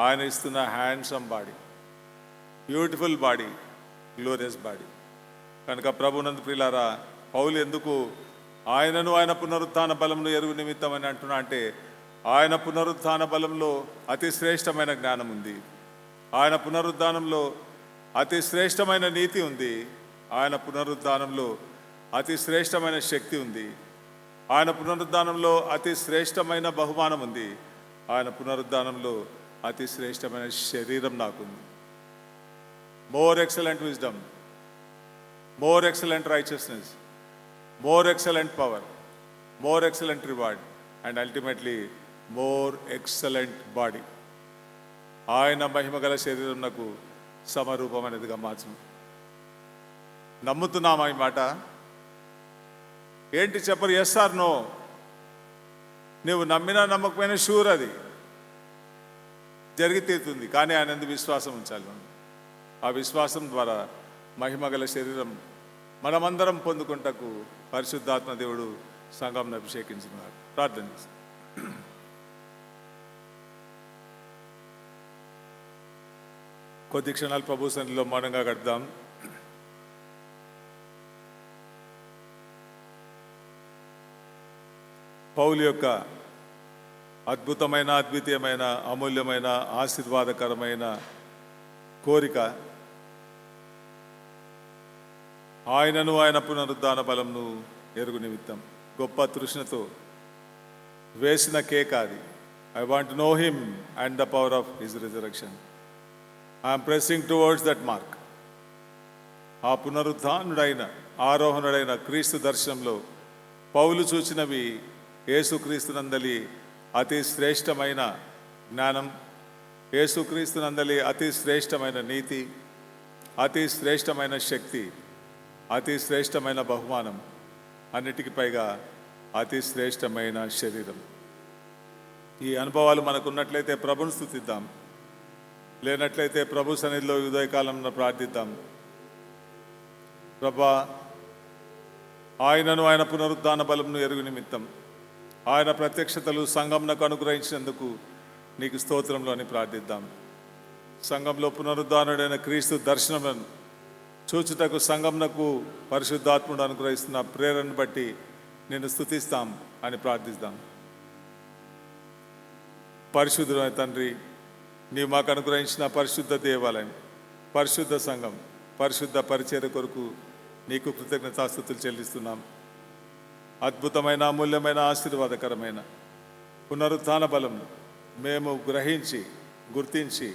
ఆయన ఇస్తున్న handsome body, beautiful body, glorious body. కనుక ప్రభునందు ప్రియులారా, పౌలు ఎందుకు ఆయనను ఆయన పునరుత్థాన బలమును ఎరుగు నిమిత్తం అని అంటున్నా అంటే, ఆయన పునరుత్థాన బలంలో అతి శ్రేష్టమైన జ్ఞానం ఉంది, ఆయన పునరుద్ధానంలో అతి శ్రేష్టమైన నీతి ఉంది, ఆయన పునరుద్ధానంలో అతి శ్రేష్టమైన శక్తి ఉంది, ఆయన పునరుద్ధానంలో అతి శ్రేష్టమైన బహుమానం ఉంది, ఆయన పునరుద్ధానంలో అతి శ్రేష్టమైన శరీరం నాకుంది. More excellent wisdom, more excellent righteousness, more excellent power, more excellent reward, and ultimately more excellent body. ఆయన మహిమగల శరీరం నాకు సమరూపమైనదిగా మార్చును. నమ్ముతున్నామా ఈ మాట? ఏంటి చెప్పరు? Yes or no? నువ్వు నమ్మినా నమ్మకపోయినా షూర్ అది జరిగి తీరుతుంది. కానీ ఆయన యందు విశ్వాసం ఉంచాలి మనం. ఆ విశ్వాసం ద్వారా మహిమగల శరీరం మనమందరం పొందుకుంటకు పరిశుద్ధాత్మ దేవుడు సంఘంను అభిషేకించినారు. ప్రార్థన చేస్తాం. కొద్ది క్షణాలు ప్రభు సన్నిధిలో మౌనంగా గడుపుదాం. పౌలు యొక్క అద్భుతమైన, అద్వితీయమైన, అమూల్యమైన, ఆశీర్వాదకరమైన కోరిక ఆయనను, ఆయన పునరుద్ధాన బలంను ఎరుగు నిమిత్తం గొప్ప తృష్ణతో వేసిన కేక అది. I want to know him and the power of his resurrection. I'm pressing towards that mark. ఆ పునరుద్ధానుడైన, ఆరోహణుడైన క్రీస్తు దర్శనంలో పౌలు చూచినవి యేసుక్రీస్తునందలి అతి శ్రేష్టమైన జ్ఞానం, యేసుక్రీస్తునందలి అతి శ్రేష్టమైన నీతి, అతి శ్రేష్టమైన శక్తి, అతి శ్రేష్టమైన బహుమానం, అన్నిటికీ పైగా అతి శ్రేష్టమైన శరీరం. ఈ అనుభవాలు మనకున్నట్లయితే ప్రభుని స్తుతిద్దాం. లేనట్లయితే ప్రభు సన్నిధిలో ఉదయకాలంలో ప్రార్థిద్దాం. ప్రభా, ఆయనను, ఆయన పునరుద్ధాన బలంను ఎరుగు నిమిత్తం ఆయన ప్రత్యక్షతలు సంఘంనకు అనుగ్రహించినందుకు నీకు స్తోత్రంలో అని ప్రార్థిద్దాం. సంఘంలో పునరుద్ధానుడైన క్రీస్తు దర్శనములను చూచుటకు సంఘంనకు పరిశుద్ధాత్ముడు అనుగ్రహిస్తున్న ప్రేరణను బట్టి నేను స్తుతిస్తాం అని ప్రార్థిస్తాం. పరిశుద్ధుడైన తండ్రి, నీవు మాకు అనుగ్రహించిన పరిశుద్ధ దేవాలయం, పరిశుద్ధ సంఘం, పరిశుద్ధ పరిచర్య కొరకు నీకు కృతజ్ఞతాస్తుతులు చెల్లిస్తున్నాం. అద్భుతమైన, అమూల్యమైన, ఆశీర్వాదకరమైన పునరుత్థాన బలం మేము గ్రహించి, గుర్తించి